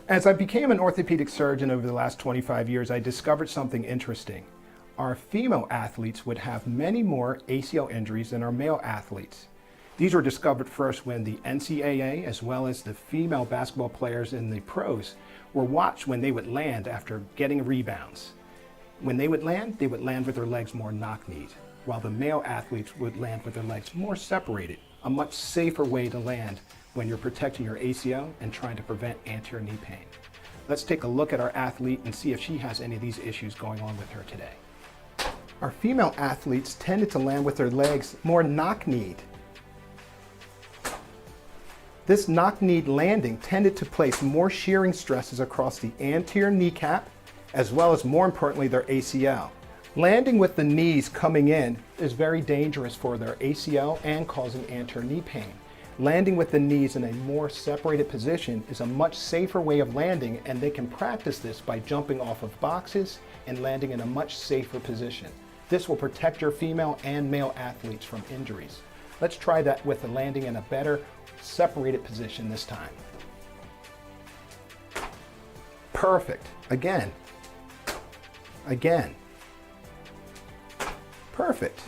As I became an orthopedic surgeon over the last 25 years, I discovered something interesting. Our female athletes would have many more ACL injuries than our male athletes. These were discovered first when the NCAA, as well as the female basketball players in the pros, were watched when they would land after getting rebounds. When they would land with their legs more knock-kneed, while the male athletes would land with their legs more separated, a much safer way to land when you're protecting your ACL and trying to prevent anterior knee pain. Let's take a look at our athlete and see if she has any of these issues going on with her today. Our female athletes tended to land with their legs more knock-kneed. This knock-kneed landing tended to place more shearing stresses across the anterior kneecap, as well as, more importantly, their ACL. Landing with the knees coming in is very dangerous for their ACL and causing anterior knee pain. Landing with the knees in a more separated position is a much safer way of landing, and they can practice this by jumping off of boxes and landing in a much safer position. This will protect your female and male athletes from injuries. Let's try that with the landing in a better separated position this time. Perfect. Again. Again. Perfect.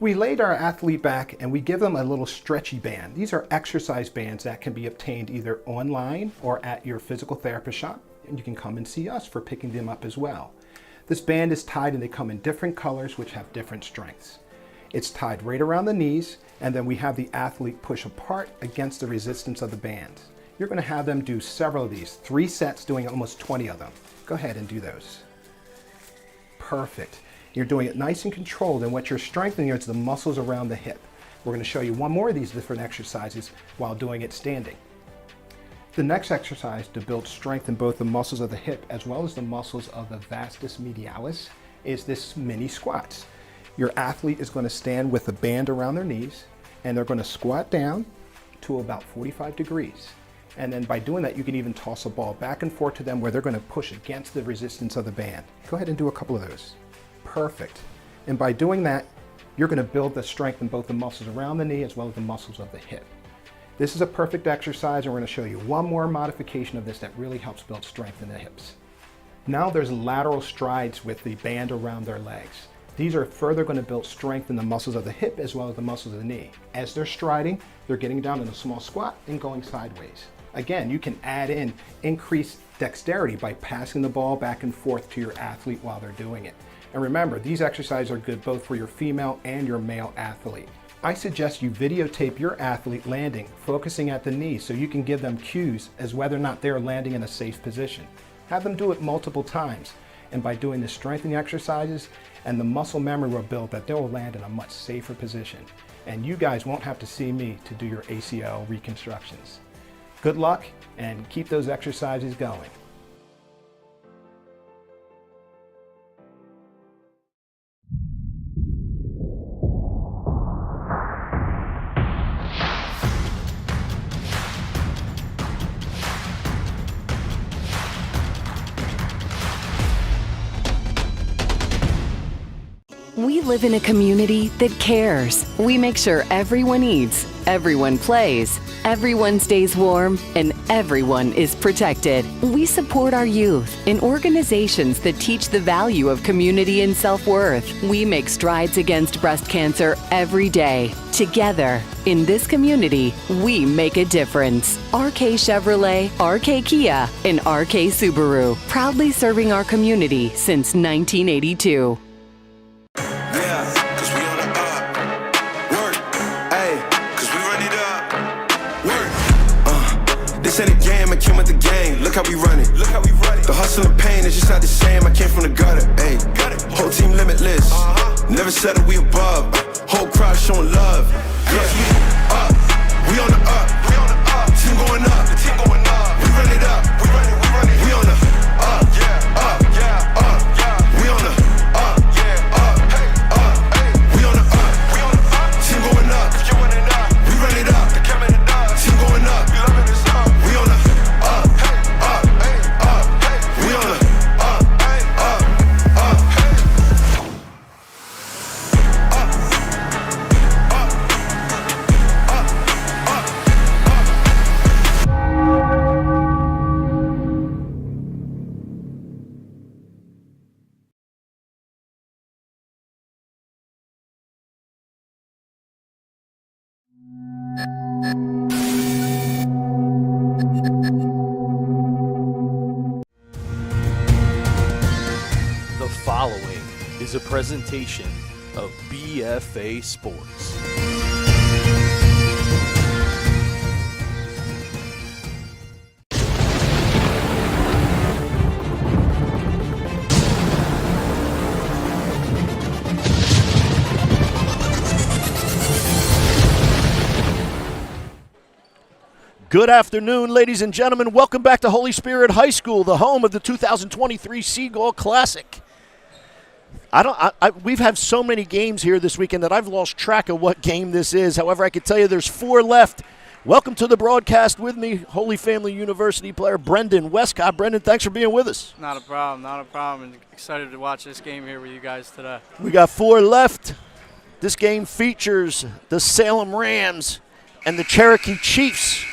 We laid our athlete back and we give them a little stretchy band. These are exercise bands that can be obtained either online or at your physical therapist shop, and you can come and see us for picking them up as well. This band is tied and they come in different colors which have different strengths. It's tied right around the knees, and then we have the athlete push apart against the resistance of the band. You're going to have them do several of these, 3 sets doing almost 20 of them. Go ahead and do those. Perfect. You're doing it nice and controlled, and what you're strengthening is the muscles around the hip. We're going to show you one more of these different exercises while doing it standing. The next exercise to build strength in both the muscles of the hip as well as the muscles of the vastus medialis is this mini squats. Your athlete is going to stand with a band around their knees, and they're going to squat down to about 45 degrees. And then by doing that, you can even toss a ball back and forth to them where they're going to push against the resistance of the band. Go ahead and do a couple of those. Perfect. And by doing that, you're going to build the strength in both the muscles around the knee as well as the muscles of the hip. This is a perfect exercise, and we're going to show you one more modification of this that really helps build strength in the hips. Now there's lateral strides with the band around their legs. These are further going to build strength in the muscles of the hip as well as the muscles of the knee. As they're striding, they're getting down in a small squat and going sideways. Again, you can add in increased dexterity by passing the ball back and forth to your athlete while they're doing it. And remember, these exercises are good both for your female and your male athlete. I suggest you videotape your athlete landing, focusing at the knee, so you can give them cues as whether or not they're landing in a safe position. Have them do it multiple times, and by doing the strengthening exercises and the muscle memory will build that they will land in a much safer position. And you guys won't have to see me to do your ACL reconstructions. Good luck, and keep those exercises going. We live in a community that cares. We make sure everyone eats, everyone plays, everyone stays warm, and everyone is protected. We support our youth in organizations that teach the value of community and self-worth. We make strides against breast cancer every day. Together, in this community, we make a difference. RK Chevrolet, RK Kia, and RK Subaru, proudly serving our community since 1982. This ain't a game, I came with the game. Look how we run it. The hustle and pain is just not the same. I came from the gutter. Ayy, whole team limitless. Never settle, we above. Whole crowd showing love. Girls, we up. We on the up. Team going up. We run it up. We on the up. Up. We on the up. Up. We on the up. Team going up. We run it up. Team going up. We on the up. We on the up. following is a presentation of BFA Sports. Good afternoon, ladies and gentlemen. Welcome back to Holy Spirit High School, the home of the 2023 Seagull Classic. We've had so many games here this weekend that I've lost track of what game this is. However, I can tell you there's 4 left. Welcome to the broadcast with me, Holy Family University player Brendan Westcott. Brendan, thanks for being with us. Not a problem. And excited to watch this game here with you guys today. We got 4 left. This game features the Salem Rams and the Cherokee Chiefs.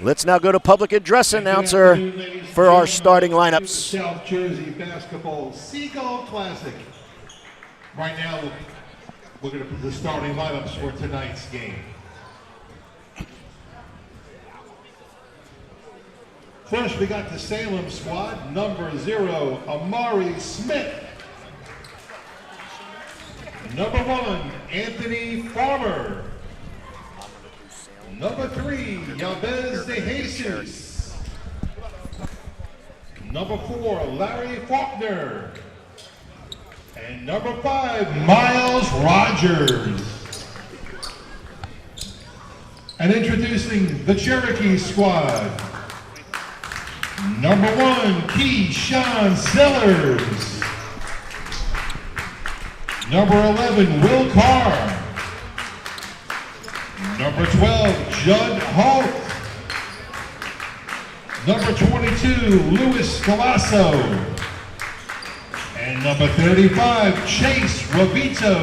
Let's now go to public address announcer for our starting lineups. South Jersey Basketball Seagull Classic. Right now, we're going to put the starting lineups for tonight's game. First, we got the Salem squad. Number 0, Amari Smith. Number 1, Anthony Farmer. Number 3, Yabez de Jesus. Number 4, Larry Faulkner. And number 5, Miles Rogers. And introducing the Cherokee squad. Number 1, Keyshawn Sellers. Number 11, Will Carr. Number 12, Judd Holt. Number 22, Luis Galasso. And number 35, Chase Ravito.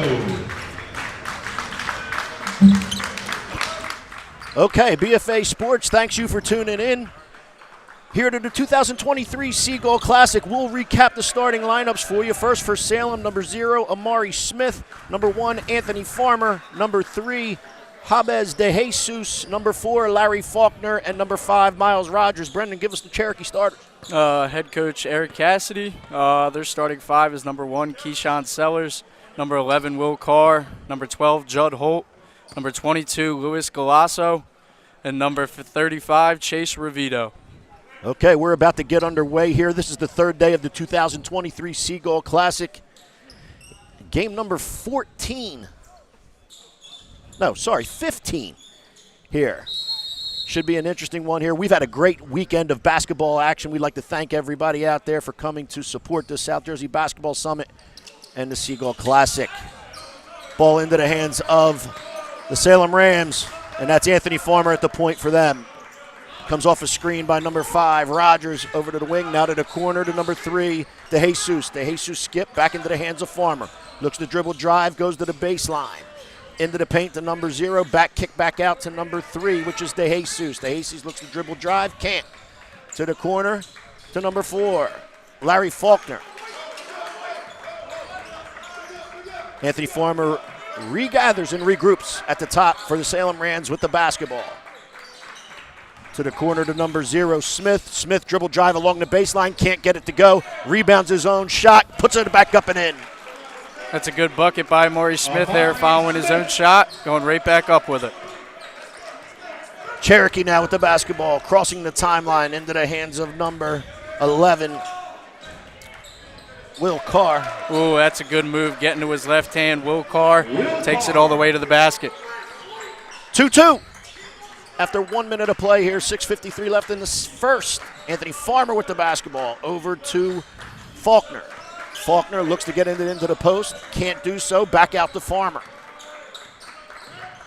Okay, BFA Sports, thanks you for tuning in. Here to the 2023 Seagull Classic, we'll recap the starting lineups for you. First for Salem, number 0, Amari Smith. Number 1, Anthony Farmer. Number 3, Jabez de Jesus. Number 4, Larry Faulkner. And number 5, Miles Rogers. Brendan, give us the Cherokee starters. Head coach Eric Cassidy. Their starting 5 is number 1, Keyshawn Sellers. Number 11, Will Carr. Number 12, Judd Holt. Number 22, Luis Galasso. And number 35, Chase Ravito. Okay, we're about to get underway here. This is the 3rd day of the 2023 Seagull Classic. Game number 15 here. Should be an interesting one here. We've had a great weekend of basketball action. We'd like to thank everybody out there for coming to support the South Jersey Basketball Summit and the Seagull Classic. Ball into the hands of the Salem Rams, and that's Anthony Farmer at the point for them. Comes off a screen by number 5, Rogers, over to the wing, now to the corner to number 3, De Jesus. De Jesus skip back into the hands of Farmer. Looks to dribble drive, goes to the baseline. Into the paint to number 0, back kick back out to number 3, which is De Jesus. De Jesus looks to dribble drive, can't. To the corner to number 4, Larry Faulkner. Anthony Farmer regathers and regroups at the top for the Salem Rams with the basketball. To the corner to number 0, Smith. Smith dribble drive along the baseline, can't get it to go. Rebounds his own shot, puts it back up and in. That's a good bucket by Amari Smith there, following his own shot, going right back up with it. Cherokee now with the basketball, crossing the timeline into the hands of number 11, Will Carr. Ooh, that's a good move, getting to his left hand. Will Carr takes it all the way to the basket. 2-2. After 1 minute of play here, 6:53 left in the first. Anthony Farmer with the basketball over to Faulkner. Faulkner looks to get into the post, can't do so, back out to Farmer.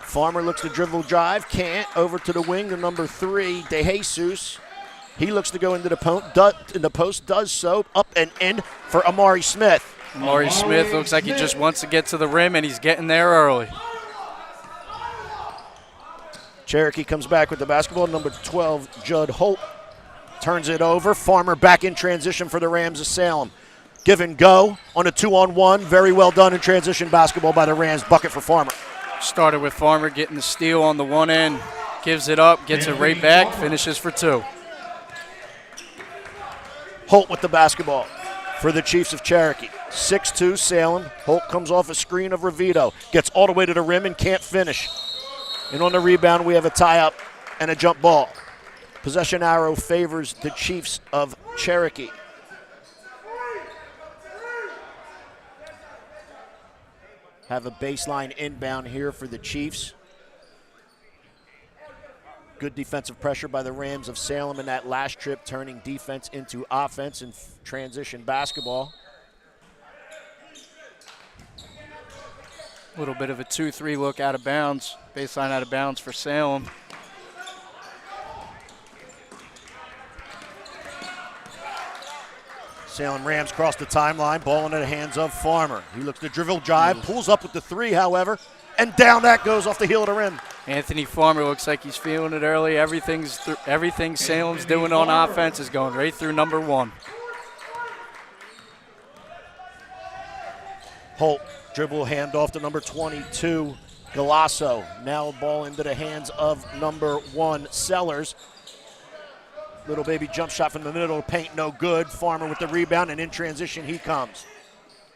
Farmer looks to dribble drive, can't, over to the wing to number 3, De Jesus. He looks to go into the post, does so, up and in for Amari Smith. Amari Smith looks like he just wants to get to the rim, and he's getting there early. Cherokee comes back with the basketball. Number 12, Judd Holt, turns it over. Farmer back in transition for the Rams of Salem. Give and go on a 2-on-1. Very well done in transition basketball by the Rams. Bucket for Farmer. Started with Farmer getting the steal on the one end. Gives it up, gets it right back, finishes for 2. Holt with the basketball. for the Chiefs of Cherokee. 6'2", Salem. Holt comes off a screen of Ravito. Gets all the way to the rim and can't finish. And on the rebound, we have a tie-up and a jump ball. Possession arrow favors the Chiefs of Cherokee. Have a baseline inbound here for the Chiefs. Good defensive pressure by the Rams of Salem in that last trip, turning defense into offense in transition basketball. A little bit of a 2-3 look out of bounds. Baseline out of bounds for Salem. Salem Rams cross the timeline, ball into the hands of Farmer. He looks to dribble drive, pulls up with the three, however, and down that goes off the heel of the rim. Anthony Farmer looks like he's feeling it early. Everything Salem's doing on offense is going right through number 1. Holt, dribble handoff to number 22, Galasso. Now ball into the hands of number 1, Sellers. Little baby jump shot from the middle of the paint, no good. Farmer with the rebound, and in transition he comes.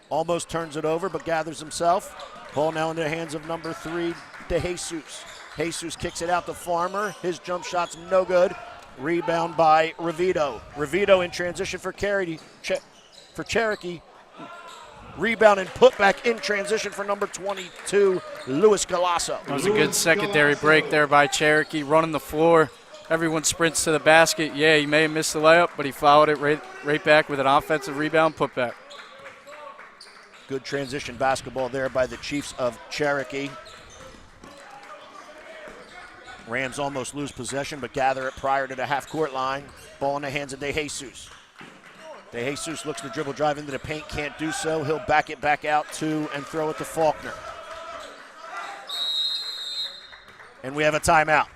Almost turns it over, but gathers himself. Ball now in the hands of number 3, De Jesus. Jesus kicks it out to Farmer. His jump shot's no good. Rebound by Ravito. Ravito in transition for Cherokee. Rebound and put back in transition for number 22, Luis Galasso. That was a good secondary break there by Cherokee, running the floor. Everyone sprints to the basket. Yeah, he may have missed the layup, but he followed it right back with an offensive rebound putback. Good transition basketball there by the Chiefs of Cherokee. Rams almost lose possession, but gather it prior to the half-court line. Ball in the hands of De Jesus. De Jesus looks to dribble drive into the paint, can't do so. He'll back it back out to and throw it to Faulkner. And we have a timeout.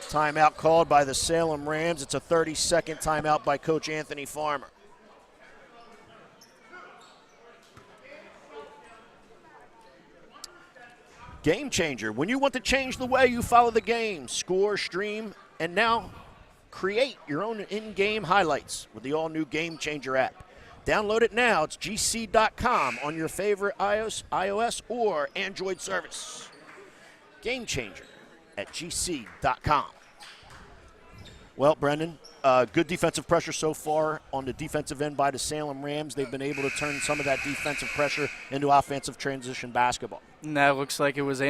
Timeout called by the Salem Rams. It's a 30-second timeout by Coach Anthony Farmer. Game changer. When you want to change the way you follow the game, score, stream, and now create your own in-game highlights with the all-new Game Changer app. Download it now. It's gc.com on your favorite iOS or Android service. Game Changer at gc.com. Well, Brendan, good defensive pressure so far on the defensive end by the Salem Rams. They've been able to turn some of that defensive pressure into offensive transition basketball. And that looks like it was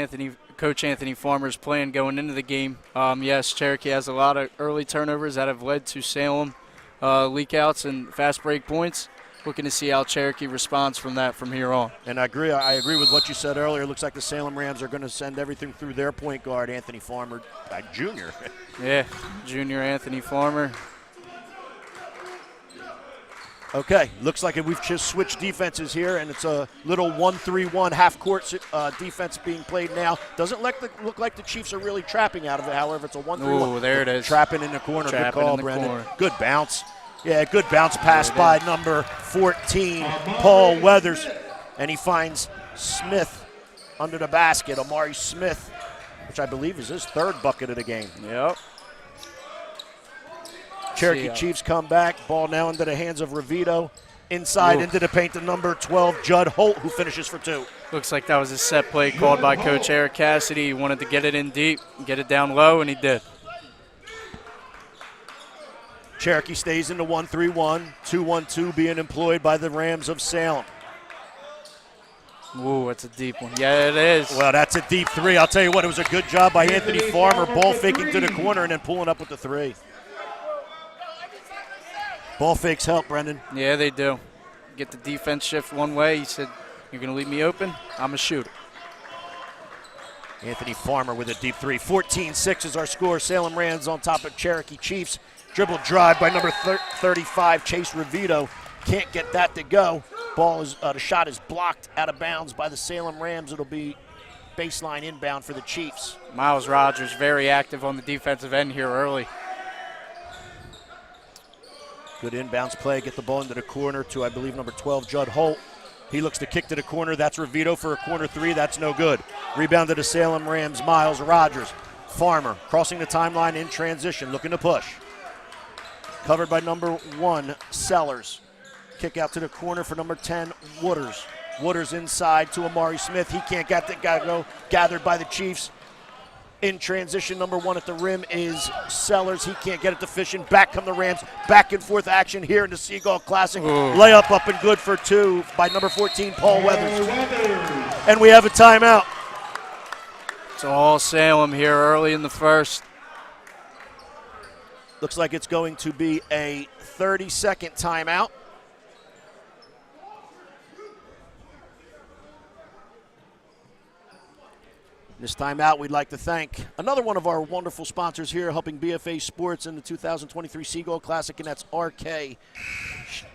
Coach Anthony Farmer's plan going into the game. Yes, Cherokee has a lot of early turnovers that have led to Salem leakouts and fast break points. Looking to see how Cherokee responds from here on. And I agree with what you said earlier. It looks like the Salem Rams are going to send everything through their point guard, Anthony Farmer, Jr. Yeah, junior Anthony Farmer. Okay, looks like we've just switched defenses here, and it's a little 1-3-1 half-court defense being played now. Doesn't look like the Chiefs are really trapping out of it. However, it's a 1-3-1. Oh, there it is. Trapping in the corner. Good call, Brendan. Corner. Good bounce. Yeah, good bounce pass by number 14, Paul Weathers. And he finds Smith under the basket, Amari Smith, which I believe is his third bucket of the game. Yep. Cherokee Chiefs come back. Ball now into the hands of Ravito. Inside into the paint to number 12, Judd Holt, who finishes for 2. Looks like that was a set play called by Coach Eric Cassidy. He wanted to get it in deep, get it down low, and he did. Cherokee stays in the 1-3-1, 2-1-2 being employed by the Rams of Salem. Ooh, that's a deep one. Yeah, it is. Well, that's a deep 3. I'll tell you what, it was a good job by Anthony Farmer, ball faking to the corner and then pulling up with the 3. Ball fakes help, Brendan. Yeah, they do. Get the defense shift one way. He said, you're going to leave me open? I'm a shooter. Anthony Farmer with a deep 3. 14-6 is our score. Salem Rams on top of Cherokee Chiefs. Dribble drive by number 35, Chase Ravito. Can't get that to go. The shot is blocked out of bounds by the Salem Rams. It'll be baseline inbound for the Chiefs. Miles Rogers very active on the defensive end here early. Good inbounds play. Get the ball into the corner to, I believe, number 12, Judd Holt. He looks to kick to the corner. That's Ravito for a corner 3. That's no good. Rebound to the Salem Rams, Miles Rogers. Farmer crossing the timeline in transition, looking to push. Covered by number 1, Sellers. Kick out to the corner for number 10, Wooders. Wooders inside to Amari Smith. He can't get the go. Gathered by the Chiefs. In transition, number 1 at the rim is Sellers. He can't get it to Fishing. Back come the Rams. Back and forth action here in the Seagull Classic. Layup up and good for 2 by number 14, Paul Weathers. And we have a timeout. It's all Salem here early in the first. Looks like it's going to be a 30-second timeout. This time out, we'd like to thank another one of our wonderful sponsors here helping BFA Sports in the 2023 Seagull Classic, and that's RK,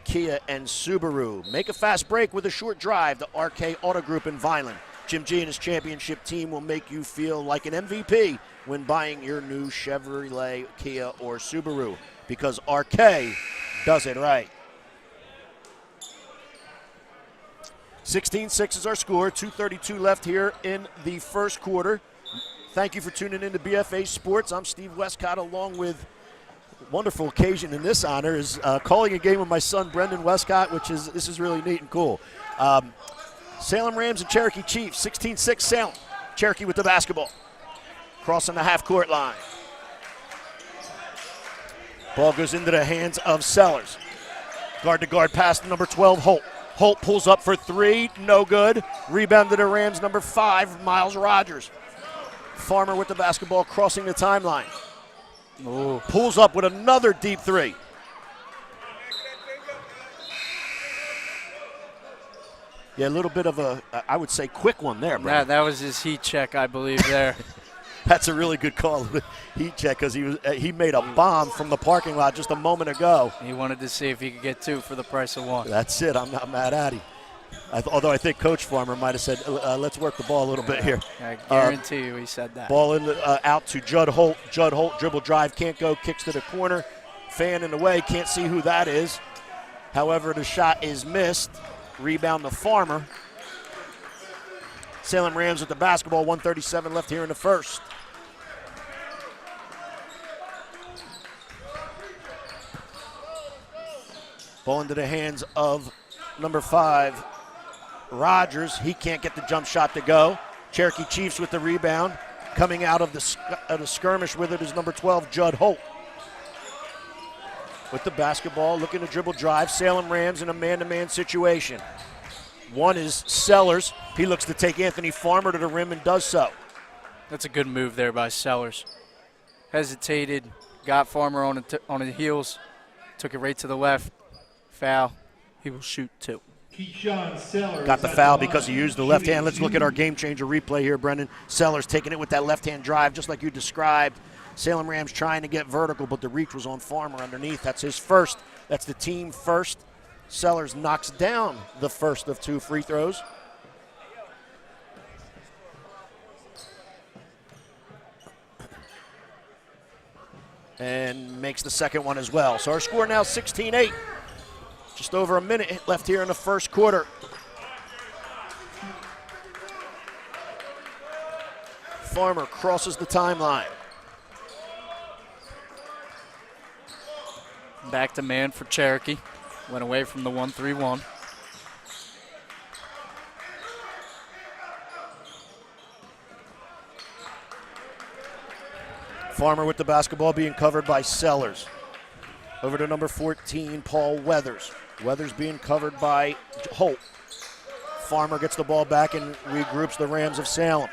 Kia, and Subaru. Make a fast break with a short drive to RK Auto Group in Vineland. Jim G and his championship team will make you feel like an MVP when buying your new Chevrolet, Kia, or Subaru, because RK does it right. 16-6 is our score, 2:32 left here in the first quarter. Thank you for tuning in to BFA Sports. I'm Steve Westcott, along with wonderful occasion in this honor is calling a game with my son Brendan Westcott, this is really neat and cool. Salem Rams and Cherokee Chiefs, 16-6 Salem. Cherokee with the basketball. Crossing the half-court line. Ball goes into the hands of Sellers. Guard-to-guard pass to number 12, Holt. Holt pulls up for 3, no good. Rebound to the Rams, number 5, Miles Rogers. Farmer with the basketball crossing the timeline. Pulls up with another deep 3. Yeah, a little bit of a, I would say, quick one there, Brad. That was his heat check, I believe, there. That's a really good call, heat check, because he made a bomb from the parking lot just a moment ago. He wanted to see if he could get 2 for the price of 1. That's it. I'm not mad at him. Although I think Coach Farmer might have said, let's work the ball a little bit here. I guarantee you he said that. Ball out to Judd Holt. Judd Holt, dribble drive, can't go, kicks to the corner. Fan in the way, can't see who that is. However, the shot is missed. Rebound to Farmer. Salem Rams with the basketball, 1:37 left here in the first. Ball into the hands of number 5, Rogers. He can't get the jump shot to go. Cherokee Chiefs with the rebound. Coming out of the skirmish with it is number 12, Judd Holt. With the basketball, looking to dribble drive. Salem Rams in a man-to-man situation. One is Sellers. He looks to take Anthony Farmer to the rim and does so. That's a good move there by Sellers. Hesitated, got Farmer on the heels, took it right to the left. Foul. He will shoot 2. Got the foul because he used the left hand. Let's look at our game changer replay here, Brendan. Sellers taking it with that left hand drive, just like you described. Salem Rams trying to get vertical, but the reach was on Farmer underneath. That's his first. That's the team first. Sellers knocks down the first of 2 free throws. And makes the second one as well. So our score now 16-8. Just over a minute left here in the first quarter. Farmer crosses the timeline. Back to man for Cherokee. Went away from the 1-3-1. Farmer with the basketball being covered by Sellers. Over to number 14, Paul Weathers. Weathers being covered by Holt. Farmer gets the ball back and regroups the Rams of Salem.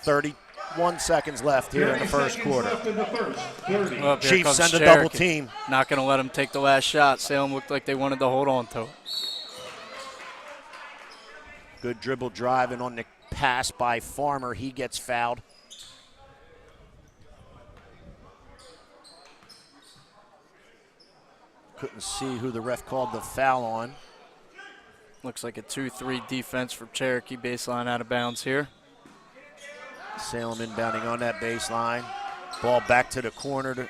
31 seconds left here in the first quarter. Chiefs send a double team. Not going to let him take the last shot. Salem looked like they wanted to hold on to it. Good dribble drive, and on the pass by Farmer, he gets fouled. Couldn't see who the ref called the foul on. Looks like a 2-3 defense for Cherokee. Baseline out of bounds here. Salem inbounding on that baseline. Ball back to the corner to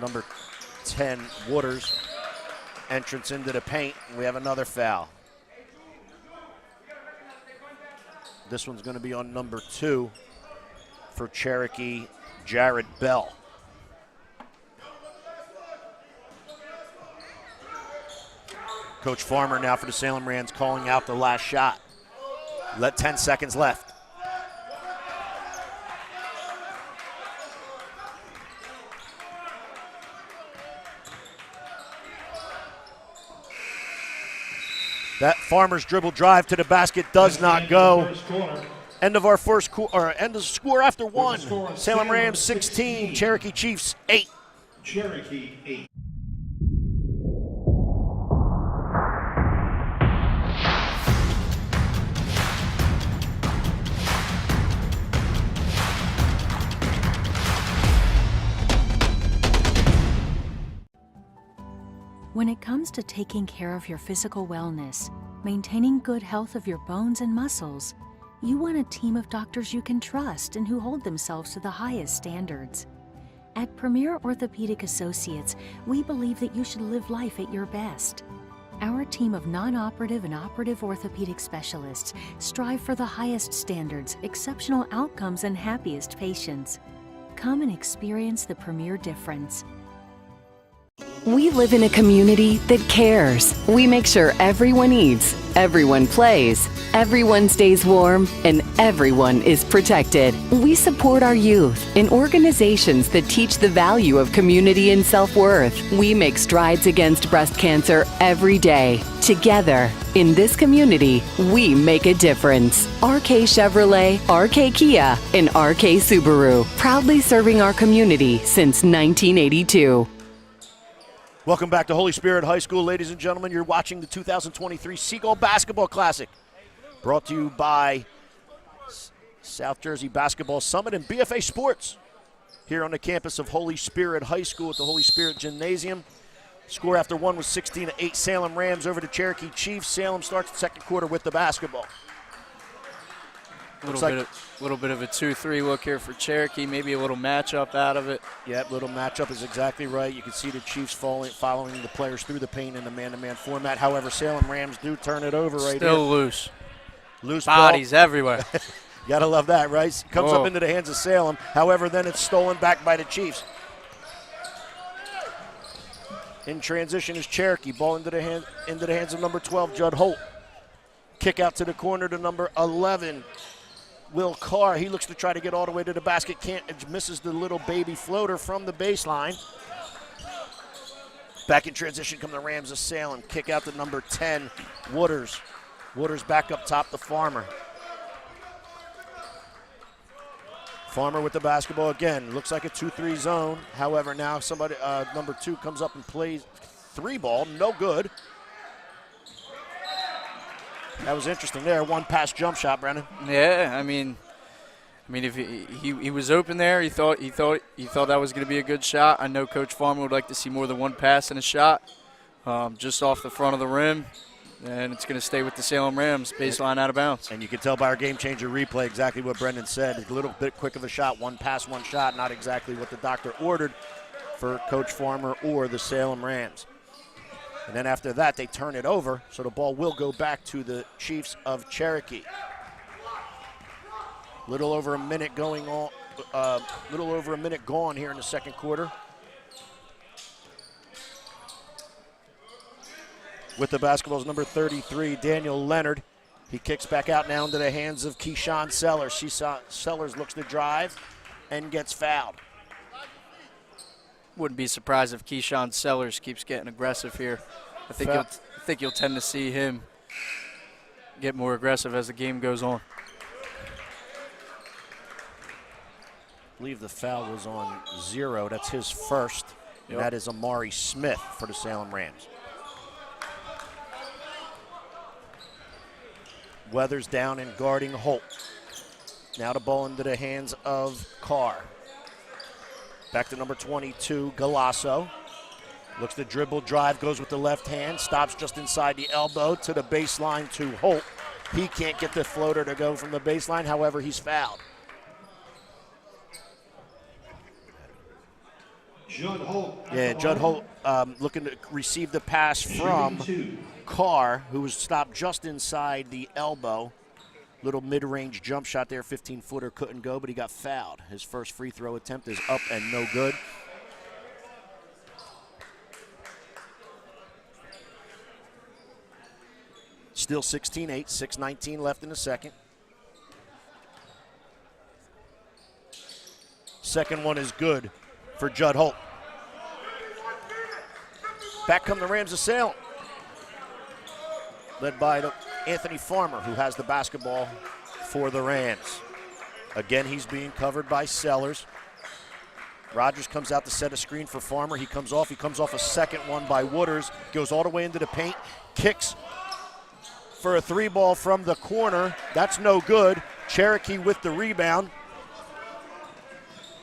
number 10, Wooders. Entrance into the paint, and we have another foul. This one's going to be on number 2 for Cherokee, Jared Bell. Coach Farmer now for the Salem Rams calling out the last shot. 10 seconds left. That Farmer's dribble drive to the basket does not go. End of our first quarter, end of the score after one. Salem Rams 16, Cherokee Chiefs 8. Cherokee 8. When it comes to taking care of your physical wellness, maintaining good health of your bones and muscles, you want a team of doctors you can trust and who hold themselves to the highest standards. At Premier Orthopedic Associates, we believe that you should live life at your best. Our team of non-operative and operative orthopedic specialists strive for the highest standards, exceptional outcomes, and happiest patients. Come and experience the Premier difference. We live in a community that cares. We make sure everyone eats, everyone plays, everyone stays warm, and everyone is protected. We support our youth in organizations that teach the value of community and self-worth. We make strides against breast cancer every day. Together, in this community, we make a difference. RK Chevrolet, RK Kia, and RK Subaru, proudly serving our community since 1982. Welcome back to Holy Spirit High School, ladies and gentlemen. You're watching the 2023 Seagull Basketball Classic, brought to you by South Jersey Basketball Summit and BFA Sports, here on the campus of Holy Spirit High School at the Holy Spirit Gymnasium. Score after one was 16-8 Salem Rams over the Cherokee Chiefs. Salem starts the second quarter with the basketball. A little bit of a 2-3 look here for Cherokee, maybe a little matchup out of it. Yep, little matchup is exactly right. You can see the Chiefs following the players through the paint in the man-to-man format. However, Salem Rams do turn it over right here. Still loose. Loose bodies ball. everywhere. Gotta love that, right? Comes Whoa. up into the hands of Salem. However, then it's stolen back by the Chiefs. In transition is Cherokee. Ball into the hands of number 12, Judd Holt. Kick out to the corner to number 11. Will Carr, he looks to try to get all the way to the basket, misses the little baby floater from the baseline. Back in transition come the Rams of Salem. Kick out to number 10, Wooders. Wooders back up top to Farmer. Farmer with the basketball again. Looks like a 2-3 zone. However, now somebody, number 2 comes up and plays 3-ball, no good. That was interesting there. One pass jump shot, Brennan. Yeah, I mean, if he was open there, he thought that was going to be a good shot. I know Coach Farmer would like to see more than one pass and a shot, just off the front of the rim, and it's going to stay with the Salem Rams, baseline out of bounds. And you can tell by our game changer replay exactly what Brendan said. A little bit quick of a shot, one pass, one shot, not exactly what the doctor ordered for Coach Farmer or the Salem Rams. And then after that, they turn it over, so the ball will go back to the Chiefs of Cherokee. Little over a minute going on. Little over a minute gone here in the second quarter. With the basketball is number 33, Daniel Leonard. He kicks back out now into the hands of Keyshawn Sellers. Sellers looks to drive and gets fouled. Wouldn't be surprised if Keyshawn Sellers keeps getting aggressive here. I think you'll tend to see him get more aggressive as the game goes on. I believe the foul was on 0. That's his first. And that is Amari Smith for the Salem Rams. Weathers down and guarding Holt. Now the ball into the hands of Carr. Back to number 22, Galasso. Looks to dribble, drive, goes with the left hand, stops just inside the elbow to the baseline to Holt. He can't get the floater to go from the baseline, however, he's fouled. Judd Holt. Yeah, Judd Holt looking to receive the pass from Carr, who was stopped just inside the elbow. Little mid-range jump shot there, 15-footer, couldn't go, but he got fouled. His first free throw attempt is up and no good. Still 16-8, 6:19 left in the second. Second one is good for Judd Holt. Back come the Rams of Salem, led by Anthony Farmer, who has the basketball for the Rams. Again, he's being covered by Sellers. Rogers comes out to set a screen for Farmer. He comes off a second one by Wooders, goes all the way into the paint, kicks for a three ball from the corner. That's no good. Cherokee with the rebound.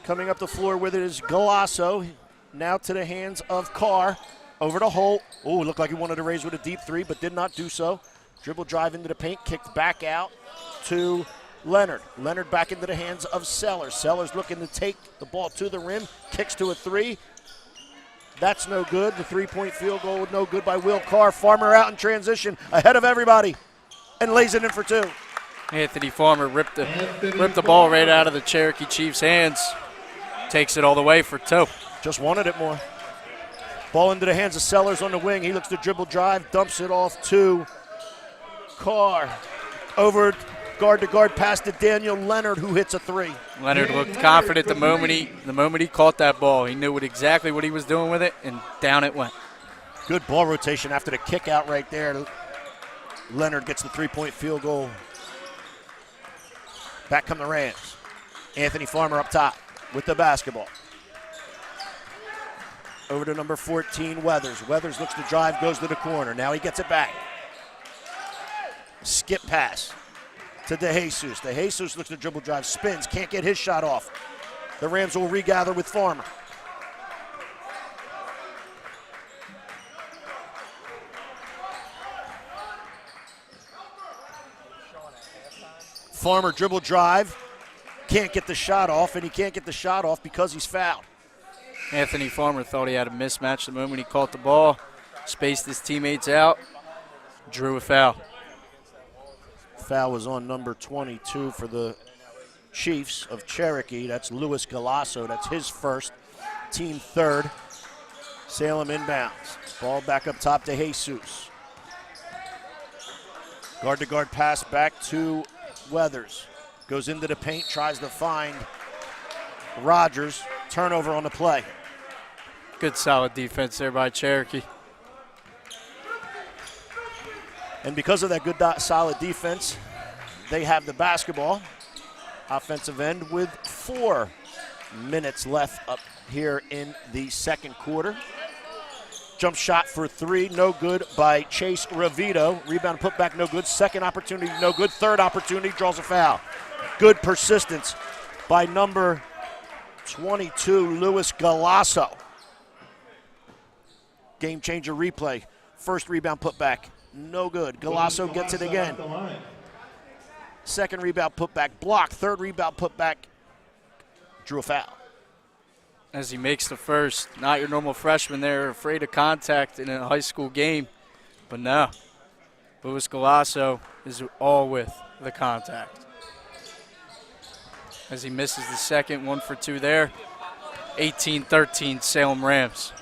Coming up the floor with it is Galasso. Now to the hands of Carr. Over to Holt. Oh, looked like he wanted to raise with a deep three, but did not do so. Dribble drive into the paint, kicked back out to Leonard. Leonard back into the hands of Sellers. Sellers looking to take the ball to the rim, kicks to a three. That's no good. The three-point field goal no good by Will Carr. Farmer out in transition, ahead of everybody, and lays it in for two. Anthony Farmer ripped the ball right out of the Cherokee Chiefs' hands. Takes it all the way for two. Just wanted it more. Ball into the hands of Sellers on the wing. He looks to dribble drive, dumps it off to Carr. Over guard-to-guard pass to Daniel Leonard, who hits a three. Leonard looked confident the moment he caught that ball. He knew exactly what he was doing with it, and down it went. Good ball rotation after the kick out right there. Leonard gets the three-point field goal. Back come the Rams. Anthony Farmer up top with the basketball. Over to number 14, Weathers. Weathers looks to drive, goes to the corner. Now he gets it back. Skip pass to DeJesus. DeJesus looks to dribble drive, spins, can't get his shot off. The Rams will regather with Farmer. Farmer dribble drive, can't get the shot off, and he can't get the shot off because he's fouled. Anthony Farmer thought he had a mismatch the moment he caught the ball, spaced his teammates out, drew a foul. Foul was on number 22 for the Chiefs of Cherokee. That's Luis Galasso. That's his first, team third. Salem inbounds. Ball back up top to Jesus. Guard-to-guard pass back to Weathers. Goes into the paint, tries to find Rogers. Turnover on the play. Good solid defense there by Cherokee. And because of that good solid defense, they have the basketball. Offensive end with 4 minutes left up here in the second quarter. Jump shot for 3, no good by Chase Ravito. Rebound put back, no good. Second opportunity, no good. Third opportunity, draws a foul. Good persistence by number 22, Luis Galasso. Game changer replay. First rebound put back, no good. Galasso gets it again. Second rebound put back, blocked. Third rebound put back, drew a foul. As he makes the first, not your normal freshman there, afraid of contact in a high school game. But no, Luis Galasso is all with the contact. As he misses the second, 1 for 2 there. 18-13 Salem Rams.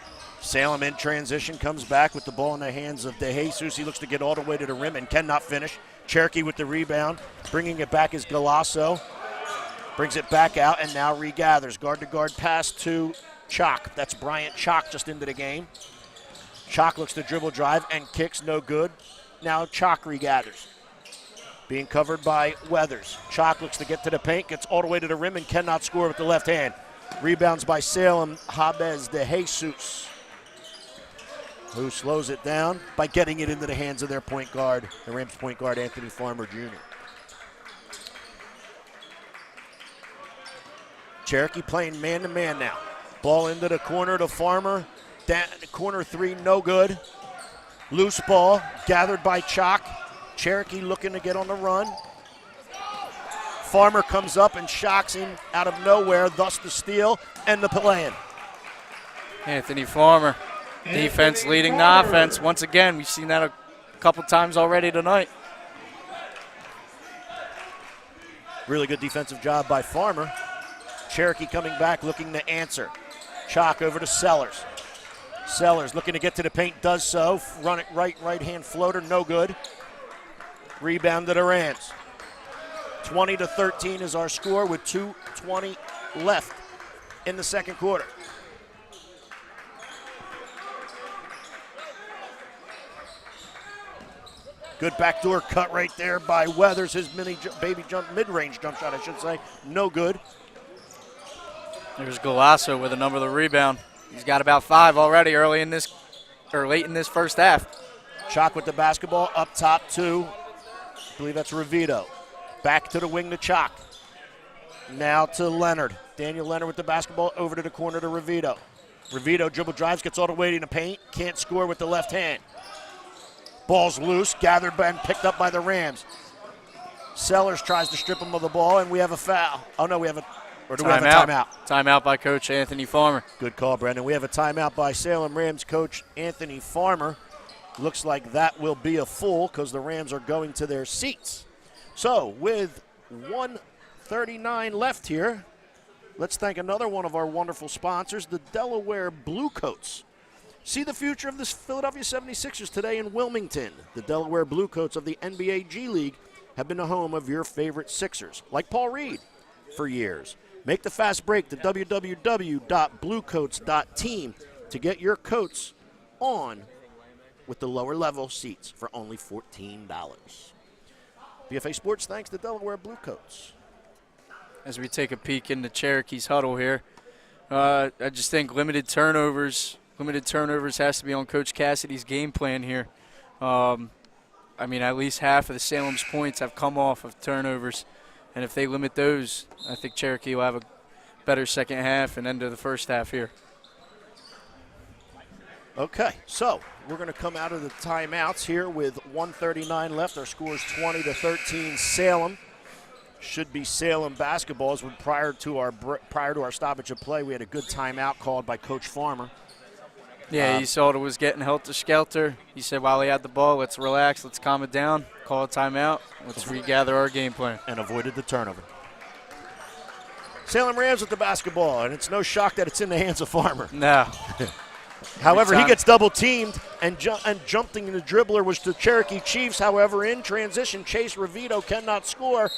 Salem in transition, comes back with the ball in the hands of DeJesus. He looks to get all the way to the rim and cannot finish. Cherokee with the rebound. Bringing it back is Galasso. Brings it back out and now regathers. Guard-to-guard pass to Chalk. That's Bryant Chalk just into the game. Chalk looks to dribble drive and kicks, no good. Now Chalk regathers. Being covered by Weathers. Chalk looks to get to the paint, gets all the way to the rim and cannot score with the left hand. Rebounds by Salem, Jabez DeJesus, who slows it down by getting it into the hands of their point guard, the Rams point guard, Anthony Farmer Jr. Cherokee playing man-to-man now. Ball into the corner to Farmer. Corner 3, no good. Loose ball, gathered by Chalk. Cherokee looking to get on the run. Farmer comes up and shocks him out of nowhere, thus the steal and the play-in. Anthony Farmer, defense leading the offense. Once again, we've seen that a couple times already tonight. Really good defensive job by Farmer. Cherokee coming back, looking to answer. Chalk over to Sellers. Sellers looking to get to the paint, does so. Run it right hand floater, no good. Rebound to the Rams. 20-13 is our score with 2:20 left in the second quarter. Good backdoor cut right there by Weathers. His mid-range jump shot, I should say. No good. There's Golasso with another rebound. He's got about 5 already late in this first half. Chalk with the basketball up top to, I believe that's Revito. Back to the wing to Chalk. Now to Leonard. Daniel Leonard with the basketball over to the corner to Revito. Revito dribble drives, gets all the way in the paint. Can't score with the left hand. Ball's loose, gathered and picked up by the Rams. Sellers tries to strip him of the ball, and we have a foul. Oh, no, we have a timeout? Timeout by Coach Anthony Farmer. Good call, Brendan. We have a timeout by Salem Rams coach Anthony Farmer. Looks like that will be a full because the Rams are going to their seats. So, with 1:39 left here, let's thank another one of our wonderful sponsors, the Delaware Bluecoats. See the future of the Philadelphia 76ers today in Wilmington. The Delaware Bluecoats of the NBA G League have been the home of your favorite Sixers, like Paul Reed, for years. Make the fast break to www.bluecoats.team to get your coats on with the lower level seats for only $14. BFA Sports thanks the Delaware Bluecoats. As we take a peek into Cherokee's huddle here, I just think limited turnovers has to be on Coach Cassidy's game plan here. I mean, at least half of the Salem's points have come off of turnovers. And if they limit those, I think Cherokee will have a better second half and end of the first half here. Okay, so we're going to come out of the timeouts here with 1:39 left. Our score is 20-13 Salem. Should be Salem basketball. As prior to our stoppage of play, we had a good timeout called by Coach Farmer. Yeah, he saw it was getting helter-skelter. He said while he had the ball, let's relax, let's calm it down, call a timeout, let's regather our game plan. And avoided the turnover. Salem Rams with the basketball, and it's no shock that it's in the hands of Farmer. No. However, he gets double-teamed and jumping the dribbler was the Cherokee Chiefs. However, in transition, Chase Revito cannot score.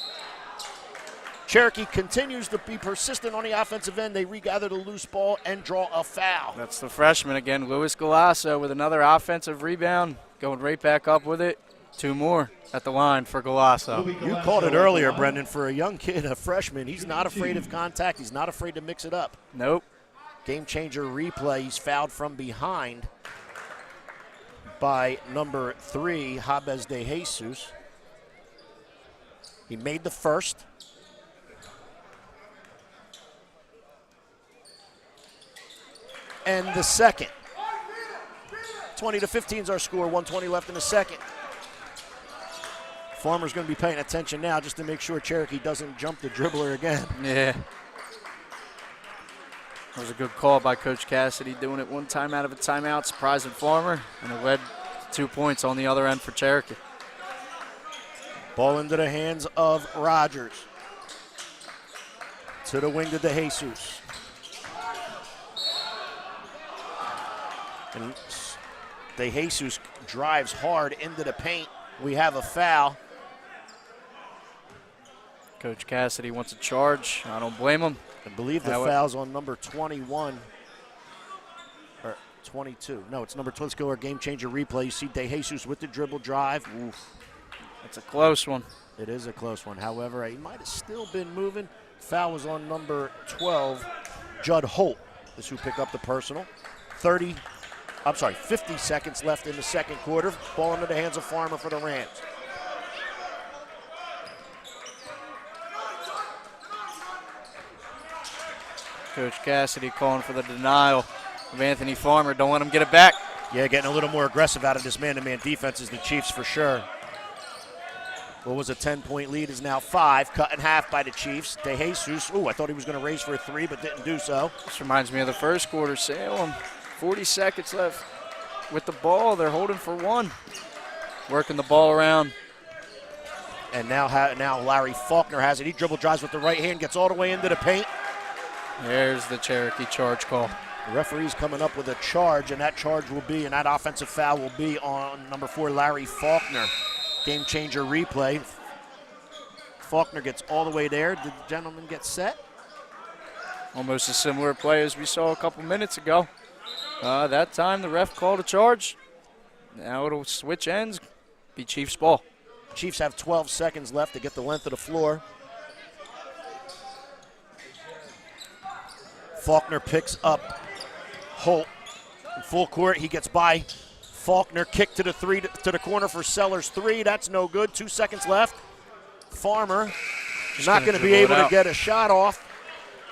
Cherokee continues to be persistent on the offensive end. They regather the loose ball and draw a foul. That's the freshman again, Luis Golasso, with another offensive rebound, going right back up with it. 2 more at the line for Golasso. You called it earlier, Brendan. For a young kid, a freshman, he's not afraid of contact. He's not afraid to mix it up. Nope. Game changer replay. He's fouled from behind by number 3, Jabez de Jesus. He made the first. And the second. 20-15 is our score. 1:20 left in the second. Farmer's going to be paying attention now just to make sure Cherokee doesn't jump the dribbler again. Yeah. That was a good call by Coach Cassidy, doing it one time out of a timeout, surprising Farmer, and it led to 2 points on the other end for Cherokee. Ball into the hands of Rogers. To the wing to De Jesus. And De Jesus drives hard into the paint. We have a foul. Coach Cassidy wants a charge. I don't blame him. I believe the foul's on number 21 or 22. No, it's number 2. Let's go our game changer replay. You see De Jesus with the dribble drive. Oof. It's a close one. It is a close one. However, he might have still been moving. Foul was on number 12, Judd Holt. This is who picked up the personal. 50 seconds left in the second quarter. Ball into the hands of Farmer for the Rams. Coach Cassidy calling for the denial of Anthony Farmer. Don't let him get it back. Yeah, getting a little more aggressive out of this man-to-man defense is the Chiefs for sure. What was a 10-point lead is now 5, cut in half by the Chiefs. De Jesus, I thought he was going to raise for a 3, but didn't do so. This reminds me of the first quarter. Salem, 40 seconds left with the ball. They're holding for 1. Working the ball around. And now Larry Faulkner has it. He dribble drives with the right hand, gets all the way into the paint. There's the Cherokee charge call. The referee's coming up with a charge, and that offensive foul will be on number 4, Larry Faulkner. Game changer replay. Faulkner gets all the way there. Did the gentleman get set? Almost a similar play as we saw a couple minutes ago. That time the ref called a charge. Now it'll switch ends, be Chiefs ball. Chiefs have 12 seconds left to get the length of the floor. Faulkner picks up Holt in full court. He gets by Faulkner. Kick to the three to the corner for Sellers. Three. That's no good. 2 seconds left. Farmer not going to be able to get a shot off.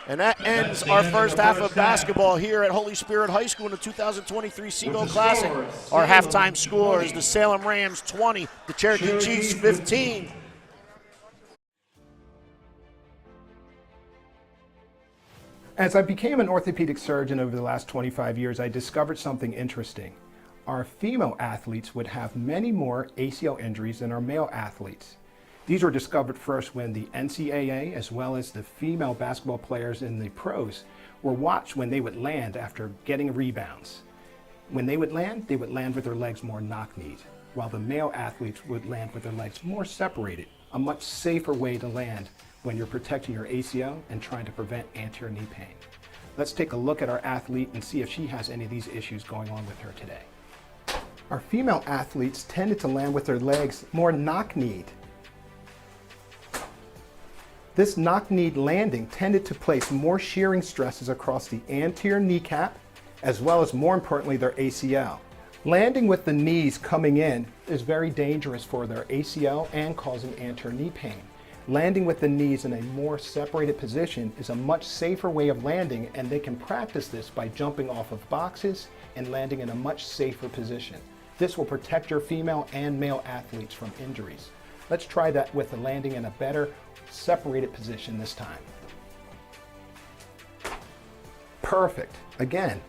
And that ends our first half of basketball here at Holy Spirit High School in the 2023 Seagull Classic. Our halftime score is the Salem Rams 20, the Cherokee Chiefs 15. As I became an orthopedic surgeon over the last 25 years, I discovered something interesting. Our female athletes would have many more ACL injuries than our male athletes. These were discovered first when the NCAA, as well as the female basketball players in the pros, were watched when they would land after getting rebounds. When they would land with their legs more knock-kneed, while the male athletes would land with their legs more separated, a much safer way to land when you're protecting your ACL and trying to prevent anterior knee pain. Let's take a look at our athlete and see if she has any of these issues going on with her today. Our female athletes tended to land with their legs more knock-kneed. This knock-kneed landing tended to place more shearing stresses across the anterior kneecap, as well as, more importantly, their ACL. Landing with the knees coming in is very dangerous for their ACL and causing anterior knee pain. Landing with the knees in a more separated position is a much safer way of landing, and they can practice this by jumping off of boxes and landing in a much safer position. This will protect your female and male athletes from injuries. Let's try that with the landing in a better separated position this time. Perfect. Again.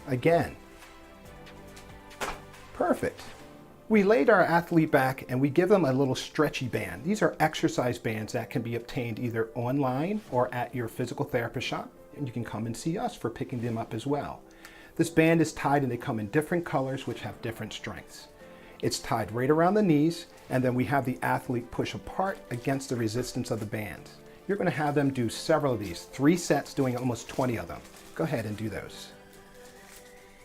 Again. Perfect. We laid our athlete back and we give them a little stretchy band. These are exercise bands that can be obtained either online or at your physical therapist shop, and you can come and see us for picking them up as well. This band is tied and they come in different colors which have different strengths. It's tied right around the knees, and then we have the athlete push apart against the resistance of the band. You're going to have them do several of these, 3 sets doing almost 20 of them. Go ahead and do those.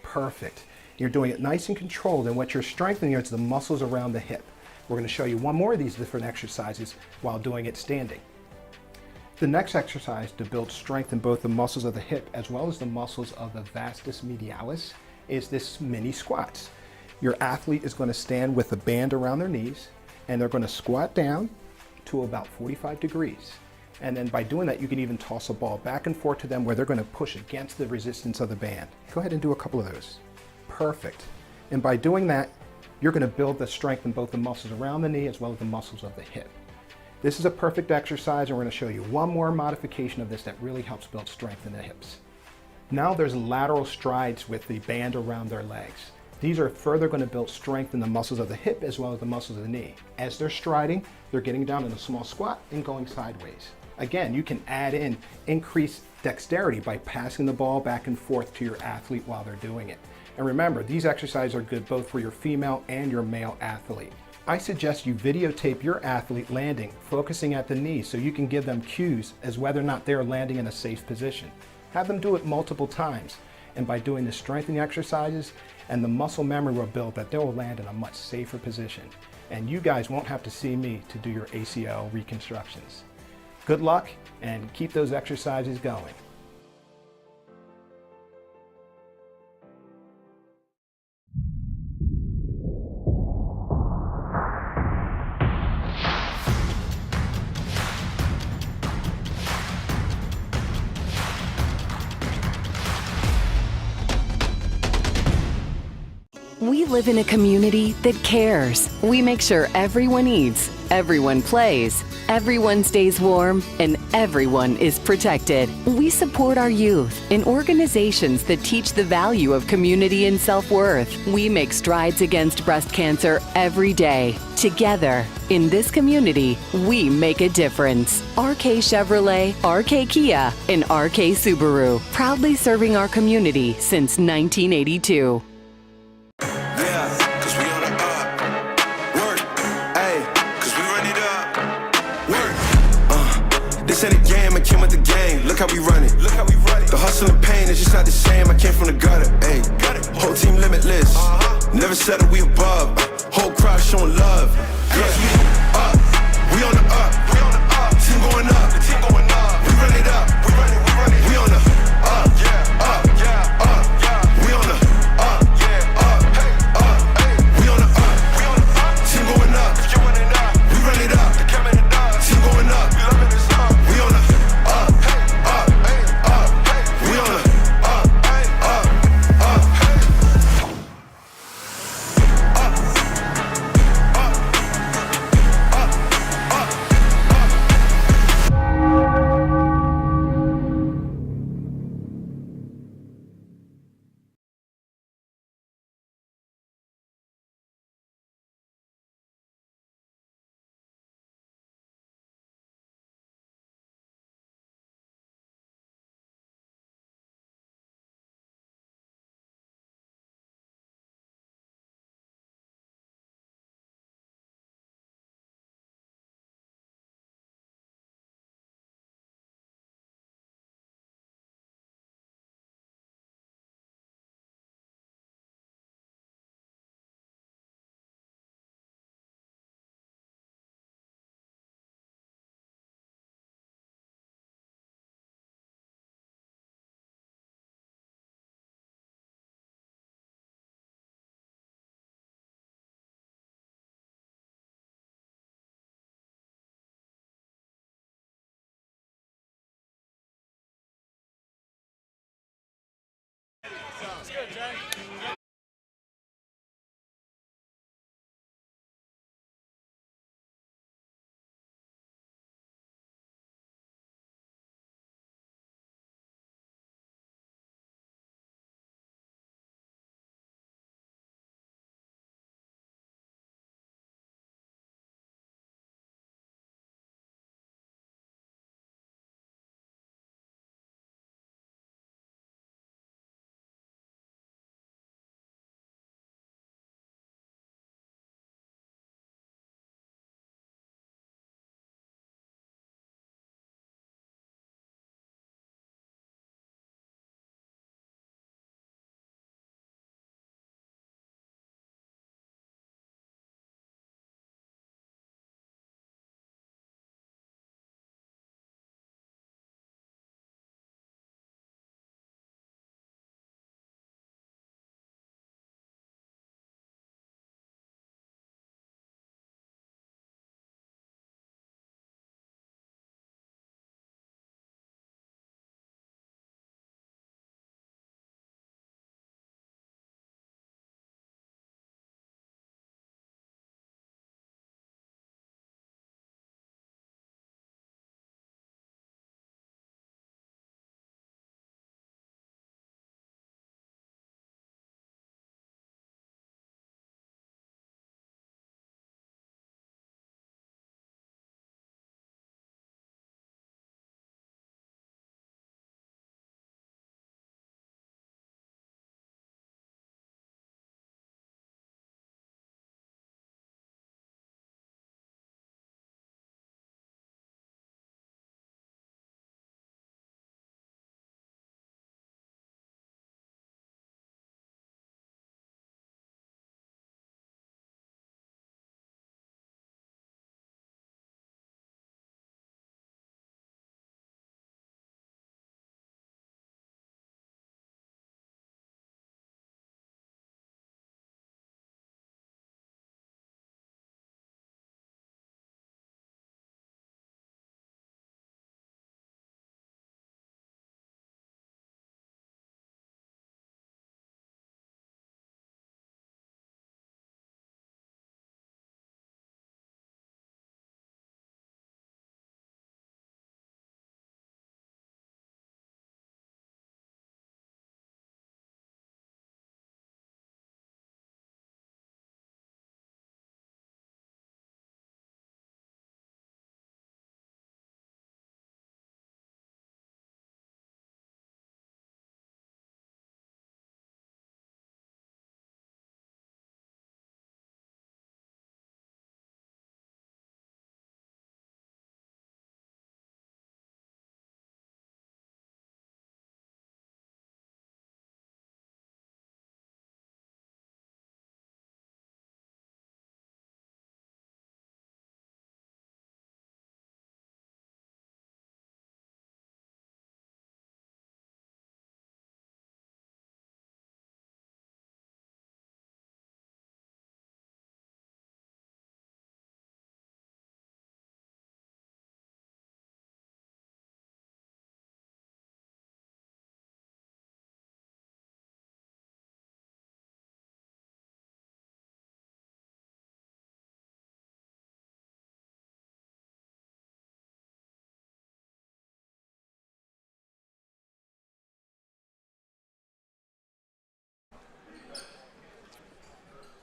Perfect. You're doing it nice and controlled, and what you're strengthening is the muscles around the hip. We're going to show you one more of these different exercises while doing it standing. The next exercise to build strength in both the muscles of the hip as well as the muscles of the vastus medialis is this mini squats. Your athlete is going to stand with a band around their knees, and they're going to squat down to about 45 degrees. And then by doing that, you can even toss a ball back and forth to them where they're going to push against the resistance of the band. Go ahead and do a couple of those. Perfect. And by doing that, you're going to build the strength in both the muscles around the knee as well as the muscles of the hip. This is a perfect exercise, and we're going to show you one more modification of this that really helps build strength in the hips. Now there's lateral strides with the band around their legs. These are further going to build strength in the muscles of the hip as well as the muscles of the knee. As they're striding, they're getting down in a small squat and going sideways. Again, you can add in increased dexterity by passing the ball back and forth to your athlete while they're doing it. And remember, these exercises are good both for your female and your male athlete. I suggest you videotape your athlete landing, focusing at the knee, so you can give them cues as whether or not they're landing in a safe position. Have them do it multiple times. And by doing the strengthening exercises and the muscle memory will build that they will land in a much safer position. And you guys won't have to see me to do your ACL reconstructions. Good luck and keep those exercises going. We live in a community that cares. We make sure everyone eats, everyone plays, everyone stays warm, and everyone is protected. We support our youth in organizations that teach the value of community and self-worth. We make strides against breast cancer every day. Together, in this community, we make a difference. RK Chevrolet, RK Kia, and RK Subaru, proudly serving our community since 1982. Yeah, cause we on the up. Work. This ain't a game, I came with the game. Look how we run it. The hustle and pain is just not the same. I came from the gutter. Ayy, whole team limitless. Never settle, we above. Whole crowd showing love. Cause we up, we on the up. Team going up, we run it up. We on the up, up, we on the up, we on the up. Team going up, we run it up. Team going up, we on the up, we on the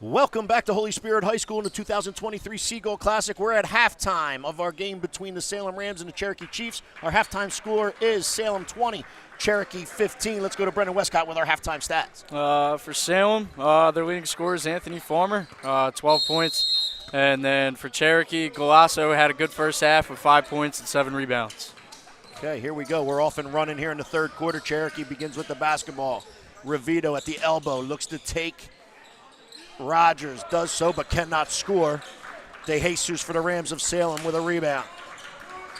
Welcome back to Holy Spirit High School in the 2023 Seagull Classic. We're at halftime of our game between the Salem Rams and the Cherokee Chiefs. Our halftime score is Salem 20, Cherokee 15. Let's go to Brendan Westcott with our halftime stats. For Salem, their leading scorer is Anthony Farmer, 12 points. And then for Cherokee, Galasso had a good first half with 5 points and 7 rebounds. Okay, here we go. We're off and running here in the third quarter. Cherokee begins with the basketball. Revito at the elbow looks to take Rogers, does so but cannot score. De Jesus for the Rams of Salem with a rebound.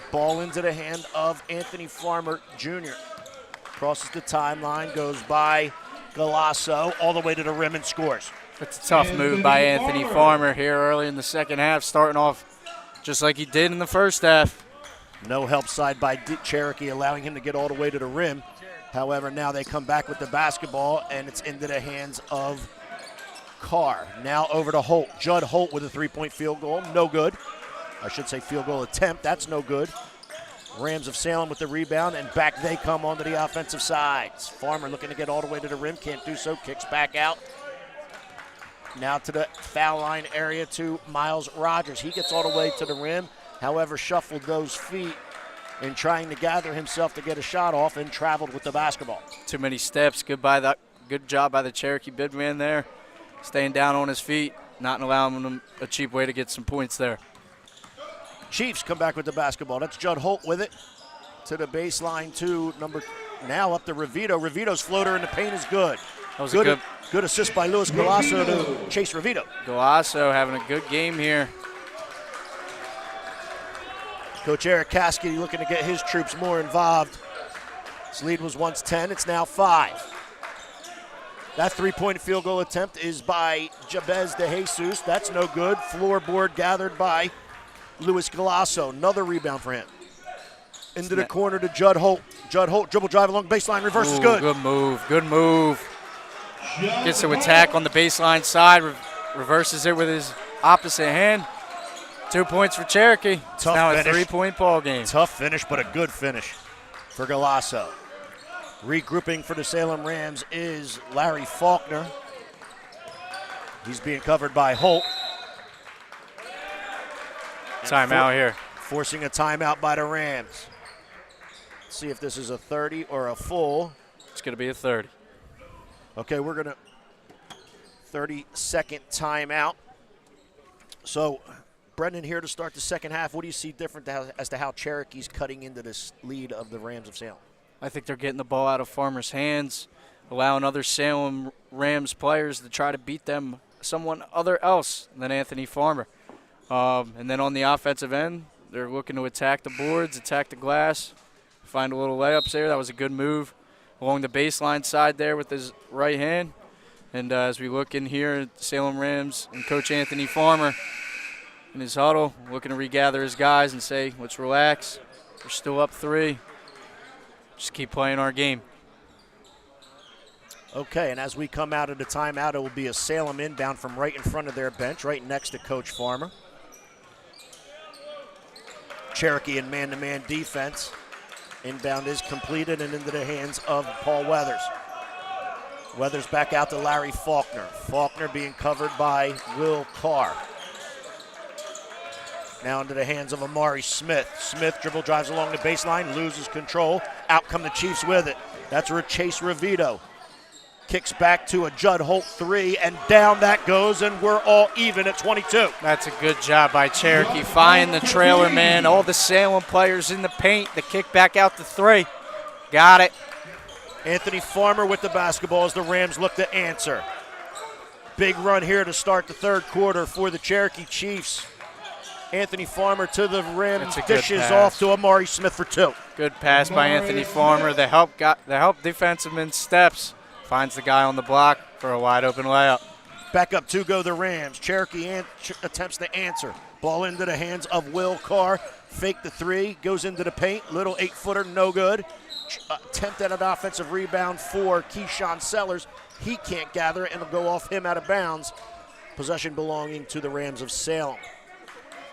Ball into the hand of Anthony Farmer Jr. Crosses the timeline, goes by Galasso all the way to the rim and scores. It's a tough move by Anthony Farmer here early in the second half, starting off just like he did in the first half. No help side by Cherokee, allowing him to get all the way to the rim. However, now they come back with the basketball, and it's into the hands of Carr. Now over to Holt. Judd Holt with a three-point field goal. No good. I should say field goal attempt. That's no good. Rams of Salem with the rebound, and back they come onto the offensive sides. Farmer looking to get all the way to the rim. Can't do so. Kicks back out. Now to the foul line area to Miles Rogers. He gets all the way to the rim. However, shuffled those feet in trying to gather himself to get a shot off and traveled with the basketball. Too many steps. Good job by the Cherokee big man there. Staying down on his feet, not allowing him a cheap way to get some points there. Chiefs come back with the basketball. That's Judd Holt with it. To the baseline to now up to Revito. Revito's floater in the paint is good. That was good assist by Luis Galasso to chase Revito. Galasso having a good game here. Coach Eric Caskey looking to get his troops more involved. His lead was once 10, it's now 5. That three-point field goal attempt is by Jabez de Jesus. That's no good. Floorboard gathered by Luis Galasso. Another rebound for him. Into the corner to Judd Holt. Judd Holt, dribble drive along baseline, reverse is good. Good move. Gets to attack on the baseline side, reverses it with his opposite hand. 2 points for Cherokee. It's now a 3-point ball game. Tough finish, but a good finish for Galasso. Regrouping for the Salem Rams is Larry Faulkner. He's being covered by Holt. Timeout here. Forcing a timeout by the Rams. Let's see if this is a 30 or a full. It's going to be a 30. Okay, we're going to 30-second timeout. So, Brendan, here to start the second half. What do you see different as to how Cherokee's cutting into this lead of the Rams of Salem? I think they're getting the ball out of Farmer's hands, allowing other Salem Rams players to try to beat them, someone other else than Anthony Farmer. And then on the offensive end, they're looking to attack the boards, attack the glass, find a little layups there. That was a good move along the baseline side there with his right hand. And as we look in here at Salem Rams and Coach Anthony Farmer in his huddle, looking to regather his guys and say, let's relax. We're still up 3. Just keep playing our game. Okay, and as we come out of the timeout, it will be a Salem inbound from right in front of their bench, right next to Coach Farmer. Cherokee in man-to-man defense. Inbound is completed and into the hands of Paul Weathers. Weathers back out to Larry Faulkner. Faulkner being covered by Will Carr. Now into the hands of Amari Smith. Smith dribble drives along the baseline, loses control. Out come the Chiefs with it. That's where Chase Revito kicks back to a Judd Holt 3, and down that goes, and we're all even at 22. That's a good job by Cherokee. Find the trailer man. All the Salem players in the paint. The kick back out to 3. Got it. Anthony Farmer with the basketball as the Rams look to answer. Big run here to start the third quarter for the Cherokee Chiefs. Anthony Farmer to the rim, dishes off to Amari Smith for 2. Good pass by Anthony Farmer. The help defenseman steps, finds the guy on the block for a wide open layup. Back up 2 go the Rams. Cherokee attempts to answer. Ball into the hands of Will Carr. Fake the 3, goes into the paint. Little 8-footer, no good. Attempt at an offensive rebound for Keyshawn Sellers. He can't gather it, and it'll go off him out of bounds. Possession belonging to the Rams of Salem.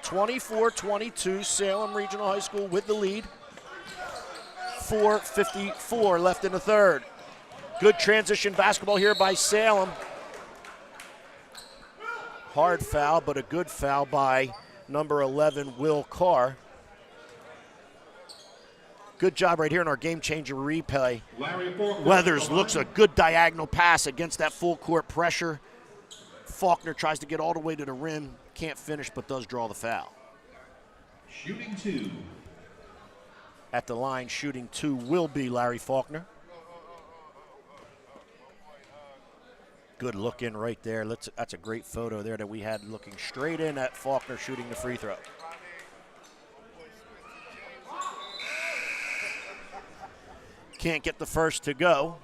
24-22, Salem Regional High School with the lead. 4:54 left in the third. Good transition basketball here by Salem. Hard foul, but a good foul by number 11, Will Carr. Good job right here in our game changer replay. Weathers looks a good diagonal pass against that full court pressure. Faulkner tries to get all the way to the rim, can't finish, but does draw the foul. Shooting 2. At the line, shooting 2 will be Larry Faulkner. Good look in right there. That's a great photo there that we had looking straight in at Faulkner shooting the free throw. Can't get the first to go.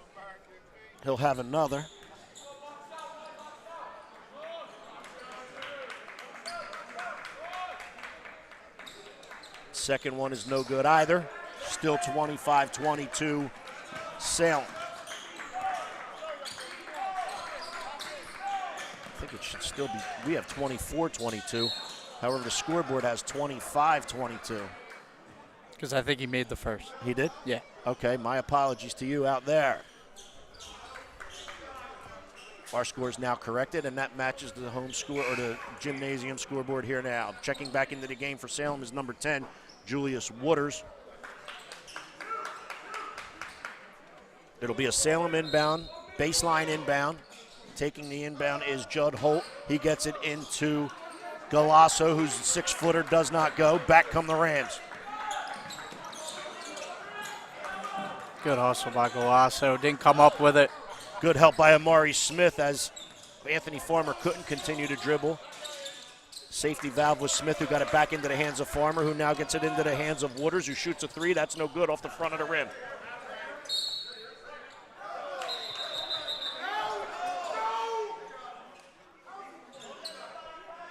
He'll have another. Second one is no good either. Still 25-22, Salem. I think it should still be, we have 24-22. However, the scoreboard has 25-22. Because I think he made the first. He did? Yeah. Okay, my apologies to you out there. Our score is now corrected, and that matches the home score or the gymnasium scoreboard here now. Checking back into the game for Salem is number 10, Julius Wooders. It'll be a Salem inbound, baseline inbound. Taking the inbound is Judd Holt. He gets it into Galasso, who's a 6-footer, does not go. Back come the Rams. Good hustle by Galasso. Didn't come up with it. Good help by Amari Smith as Anthony Farmer couldn't continue to dribble. Safety valve was Smith, who got it back into the hands of Farmer, who now gets it into the hands of Wooders, who shoots a 3. That's no good off the front of the rim.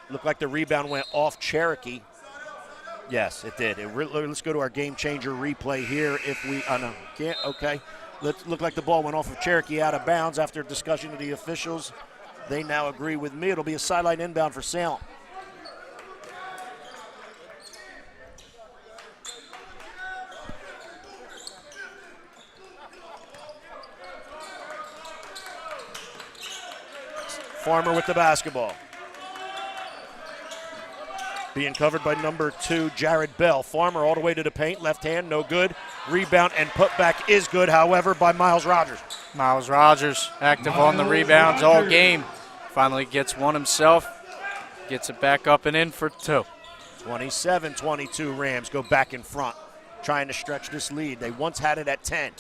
Looked like the rebound went off Cherokee. Yes, it did. Let's go to our game changer replay here. If we, no, can't, okay. Look like the ball went off of Cherokee out of bounds after discussion with the officials. They now agree with me. It'll be a sideline inbound for Salem. Farmer with the basketball. Being covered by number 2, Jared Bell. Farmer all the way to the paint, left hand, no good. Rebound and putback is good, however, by Miles Rogers. Miles Rogers active on the rebounds all game. Finally gets one himself. Gets it back up and in for 2. 27-22 Rams go back in front, trying to stretch this lead. They once had it at 10.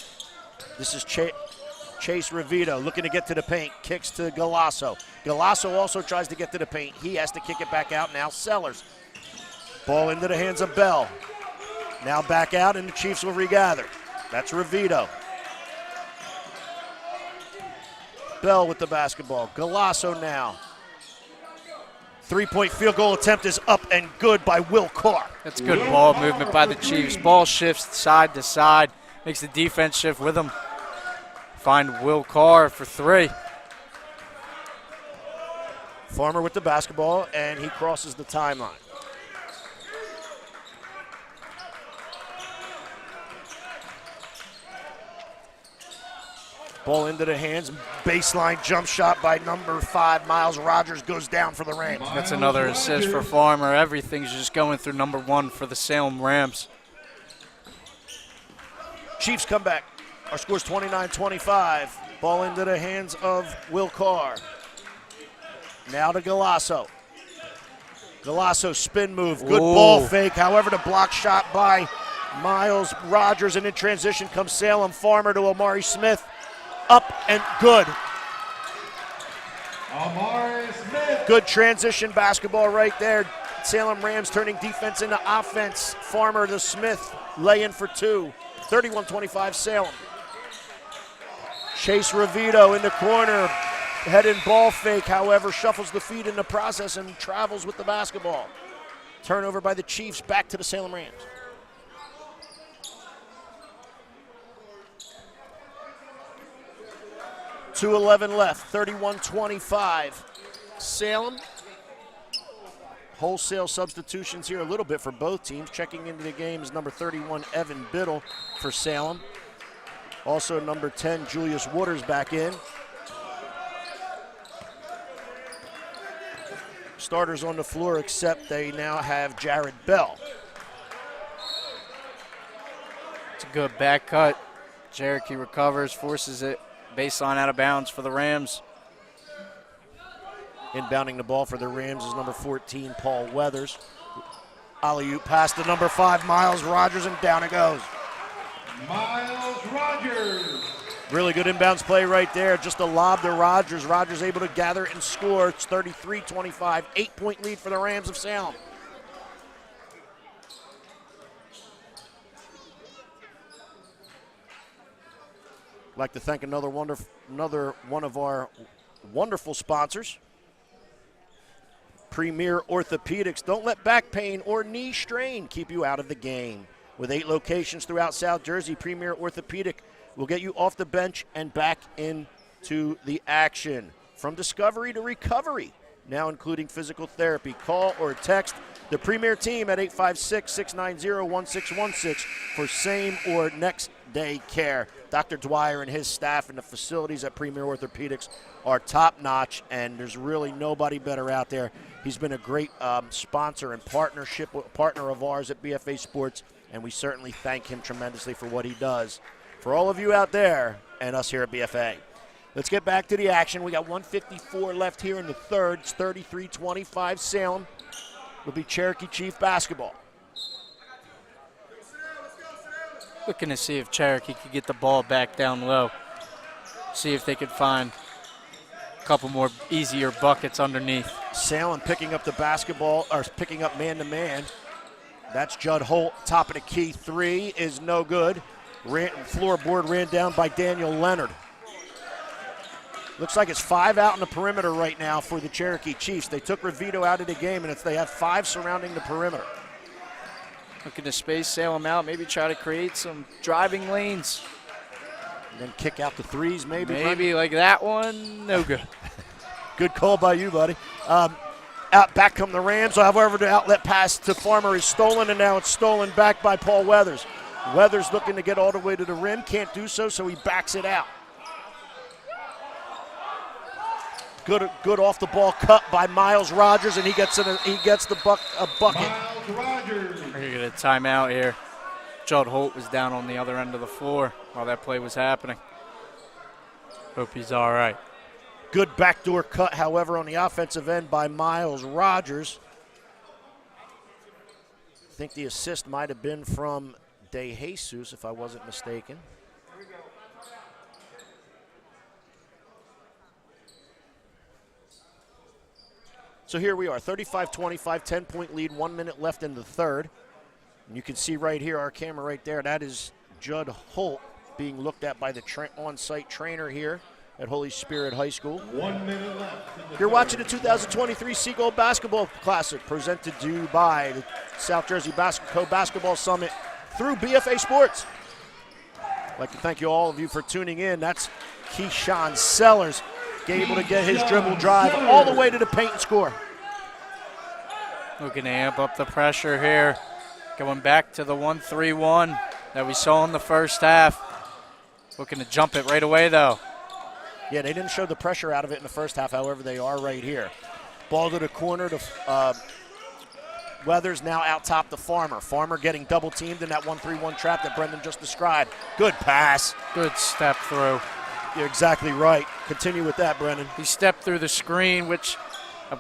This is Chase Revito looking to get to the paint, kicks to Galasso. Galasso also tries to get to the paint. He has to kick it back out now. Sellers. Ball into the hands of Bell. Now back out, and the Chiefs will regather. That's Revito. Bell with the basketball. Galasso now. 3-point field goal attempt is up and good by Will Carr. That's good ball movement by the Chiefs. Ball shifts side to side, makes the defense shift with them. Find Will Carr for 3. Farmer with the basketball, and he crosses the timeline. Ball into the hands, baseline jump shot by number 5, Miles Rogers, goes down for the Rams. That's another assist for Farmer. Everything's just going through number 1 for the Salem Rams. Chiefs come back. Our score's 29-25. Ball into the hands of Will Carr. Now to Galasso. Galasso spin move, good ball fake. However, the block shot by Miles Rogers, and in transition comes Salem. Farmer to Amari Smith. Up and good. Amari Smith. Good transition basketball right there. Salem Rams turning defense into offense. Farmer to Smith, lay-in for 2. 31-25 Salem. Chase Revito in the corner. Head and ball fake, however, shuffles the feet in the process and travels with the basketball. Turnover by the Chiefs, back to the Salem Rams. .211 left, 31-25. Salem. Wholesale substitutions here a little bit for both teams. Checking into the game is number 31, Evan Biddle for Salem. Also number 10, Julius Wooders back in. starters on the floor, except they now have Jared Bell. It's a good back cut. Cherokee recovers, forces it. Baseline out of bounds for the Rams. Inbounding the ball for the Rams is number 14, Paul Weathers. Alley-oop pass to number 5, Miles Rogers, and down it goes. Miles Rogers. Really good inbounds play right there. Just a lob to Rogers. Rogers able to gather and score. It's 33-25, 8-point lead for the Rams of Salem. I'd like to thank another one of our wonderful sponsors. Premier Orthopedics. Don't let back pain or knee strain keep you out of the game. With 8 locations throughout South Jersey, Premier Orthopedic will get you off the bench and back into the action. From discovery to recovery, now including physical therapy. Call or text the Premier team at 856-690-1616 for same or next day care. Dr. Dwyer and his staff and the facilities at Premier Orthopedics are top-notch, and there's really nobody better out there. He's been a great sponsor and partner of ours at BFA Sports, and we certainly thank him tremendously for what he does for all of you out there and us here at BFA. Let's get back to the action. We got 1:54 left here in the third. It's 33-25 Salem. It'll be Cherokee Chief basketball. Looking to see if Cherokee could get the ball back down low. See if they could find a couple more easier buckets underneath. Salem picking up the basketball, or picking up man-to-man. That's Judd Holt. Top of the key. 3 is no good. Floorboard ran down by Daniel Leonard. Looks like it's 5 out in the perimeter right now for the Cherokee Chiefs. They took Ravito out of the game, and they have 5 surrounding the perimeter. Looking to space Salem out, maybe try to create some driving lanes. And then kick out the 3s maybe. Maybe like that one, no good. Good call by you, buddy. Out back come the Rams. However, the outlet pass to Farmer is stolen, and now it's stolen back by Paul Weathers. Weathers looking to get all the way to the rim, can't do so, so he backs it out. Good off the ball cut by Miles Rogers, and he gets a bucket. Miles Rogers. We're gonna get a timeout here. Judd Holt was down on the other end of the floor while that play was happening. Hope he's all right. Good backdoor cut, however, on the offensive end by Miles Rogers. I think the assist might have been from De Jesus, if I wasn't mistaken. So here we are, 35-25, 10-point lead, 1 minute left in the third. And you can see right here, our camera right there, that is Judd Holt being looked at by the on-site trainer here at Holy Spirit High School. 1 minute left. You're watching the 2023 Seagull Basketball Classic presented to you by the South Jersey Basketball Summit through BFA Sports. I'd like to thank all of you for tuning in. That's Keyshawn Sellers, able to get his dribble drive all the way to the paint and score. Looking to amp up the pressure here. Going back to the 1-3-1 that we saw in the first half. Looking to jump it right away, though. Yeah, they didn't show the pressure out of it in the first half. However, they are right here. Ball to the corner to Weathers, now out top to Farmer. Farmer getting double teamed in that 1-3-1 trap that Brendan just described. Good pass. Good step through. You're exactly right. Continue with that, Brendan. He stepped through the screen, which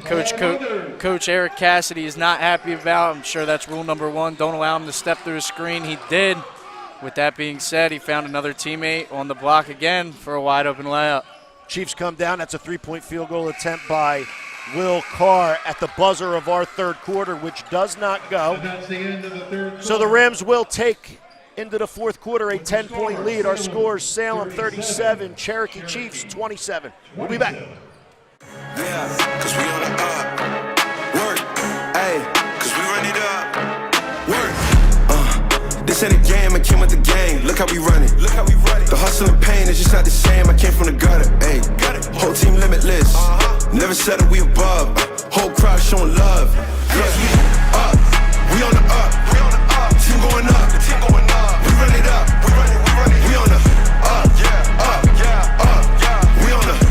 Coach Eric Cassidy is not happy about. I'm sure that's rule number 1. Don't allow him to step through the screen. He did. With that being said, he found another teammate on the block again for a wide open layup. Chiefs come down. That's a 3-point field goal attempt by Will Carr at the buzzer of our third quarter, which does not go. That's the end of the third quarter. So the Rams will take into the fourth quarter a 10-point lead. Our scores: Salem 37, Cherokee Chiefs 27. We'll be back. Yeah, cause we on the up. Work, ayy, cause we run it up. Work, this ain't a game, I came with the game. Look how we run it. The hustle and pain is just not the same. I came from the gutter, ayy. Whole team limitless. Never settle, we above. Whole crowd showing love. Cause we up, we on the up. Team going up. We run it up. We on the up. We on the up. We on the up.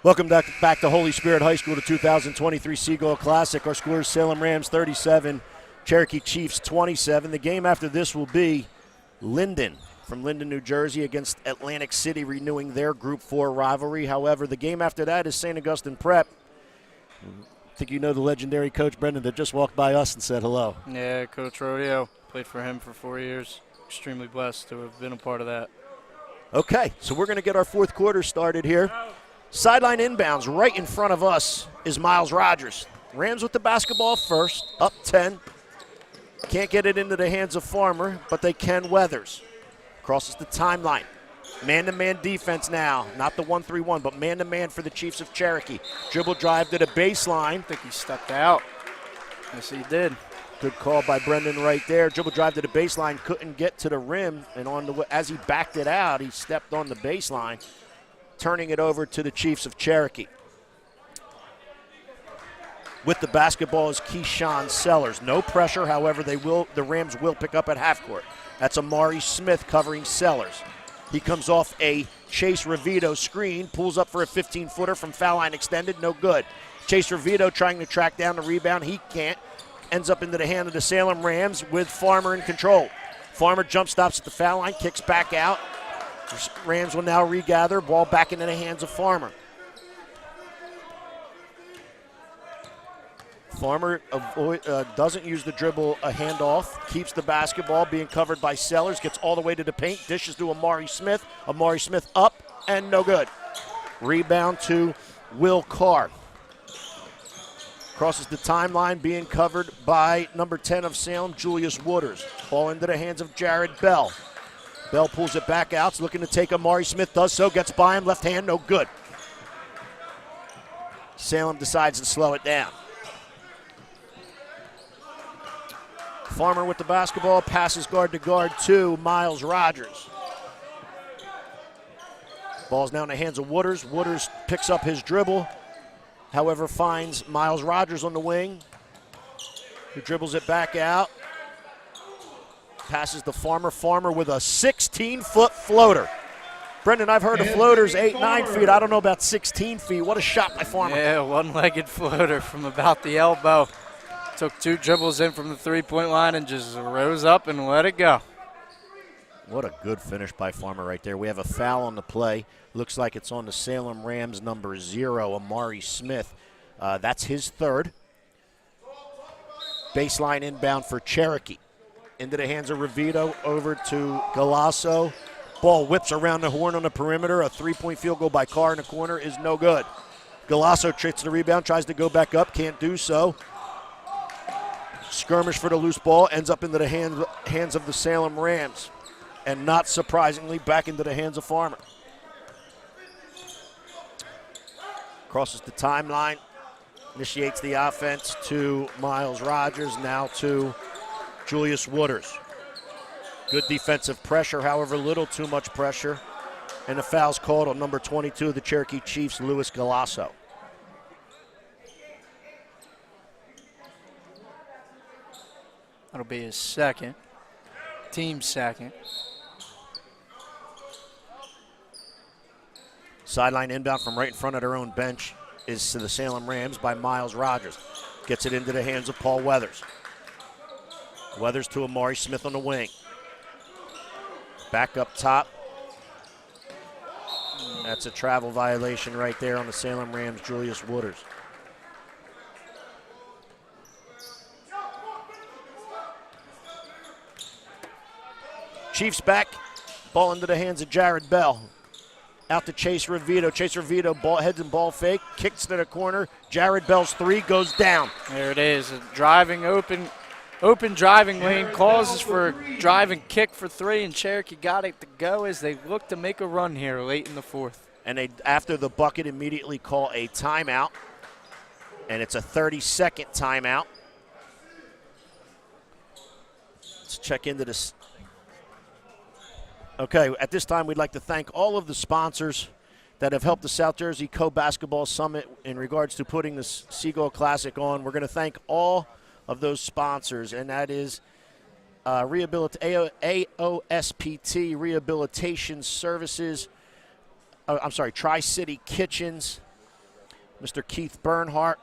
Welcome back to Holy Spirit High School, the 2023 Seagull Classic. Our score is Salem Rams 37, Cherokee Chiefs 27. The game after this will be Linden from Linden, New Jersey against Atlantic City, renewing their Group 4 rivalry. However, the game after that is St. Augustine Prep. I think you know the legendary Coach Brendan that just walked by us and said hello. Yeah, Coach Rodeo. Played for him for 4 years. Extremely blessed to have been a part of that. Okay, so we're going to get our fourth quarter started here. Sideline inbounds right in front of us is Miles Rogers. Rams with the basketball first, up 10. Can't get it into the hands of Farmer, but they can Weathers. Crosses the timeline. Man-to-man defense now. Not the 1-3-1, but man-to-man for the Chiefs of Cherokee. Dribble drive to the baseline. I think he stepped out. Yes, he did. Good call by Brendan right there. Dribble drive to the baseline. Couldn't get to the rim, and as he backed it out, he stepped on the baseline, turning it over to the Chiefs of Cherokee. With the basketball is Keyshawn Sellers. No pressure, however, the Rams will pick up at half court. That's Amari Smith covering Sellers. He comes off a Chase Ravito screen, pulls up for a 15-footer from foul line extended, no good. Chase Ravito trying to track down the rebound, he can't. Ends up into the hand of the Salem Rams with Farmer in control. Farmer jump stops at the foul line, kicks back out. Rams will now regather, ball back into the hands of Farmer. Farmer doesn't use the dribble, a handoff, keeps the basketball, being covered by Sellers, gets all the way to the paint, dishes to Amari Smith. Amari Smith up and no good. Rebound to Will Carr. Crosses the timeline, being covered by number 10 of Salem, Julius Wooders. Ball into the hands of Jared Bell. Bell pulls it back out, looking to take Amari Smith, does so, gets by him, left hand, no good. Salem decides to slow it down. Farmer with the basketball, passes guard to guard to Miles Rogers. Ball's now in the hands of Wooders. Wooders picks up his dribble, however finds Miles Rogers on the wing, who dribbles it back out. Passes to Farmer. Farmer with a 16-foot floater. Brendan, I've heard of floaters 8, 9 feet. I don't know about 16 feet. What a shot by Farmer. Yeah, one-legged floater from about the elbow. Took 2 dribbles in from the three-point line and just rose up and let it go. What a good finish by Farmer right there. We have a foul on the play. Looks like it's on the Salem Rams number 0, Amari Smith. That's his third. Baseline inbound for Cherokee. Into the hands of Ravito, over to Galasso. Ball whips around the horn on the perimeter. A 3-point field goal by Carr in the corner is no good. Galasso tricks the rebound, tries to go back up, can't do so. Skirmish for the loose ball, ends up into the hands of the Salem Rams. And not surprisingly, back into the hands of Farmer. Crosses the timeline, initiates the offense to Miles Rogers, now to Julius Wooders. Good defensive pressure, however, little too much pressure. And the foul's called on number 22 of the Cherokee Chiefs, Luis Galasso. That'll be his second, team second. Sideline inbound from right in front of their own bench is to the Salem Rams by Miles Rogers. Gets it into the hands of Paul Weathers. Weathers to Amari Smith on the wing. Back up top. That's a travel violation right there on the Salem Rams, Julius Wooders. Chiefs back. Ball into the hands of Jared Bell. Out to Chase Ravito. Chase Ravito ball, heads and ball fake. Kicks to the corner. Jared Bell's three goes down. There it is. A driving open driving lane. Calls for a driving kick for three, and Cherokee got it to go as they look to make a run here late in the fourth. And they, after the bucket, immediately call a timeout. And it's a 30-second timeout. Let's check into this. Okay, at this time, we'd like to thank all of the sponsors that have helped the South Jersey Co-Basketball Summit in regards to putting the Seagull Classic on. We're going to thank all of those sponsors, and that is AOSPT Rehabilitation Services. Tri-City Kitchens, Mr. Keith Bernhardt.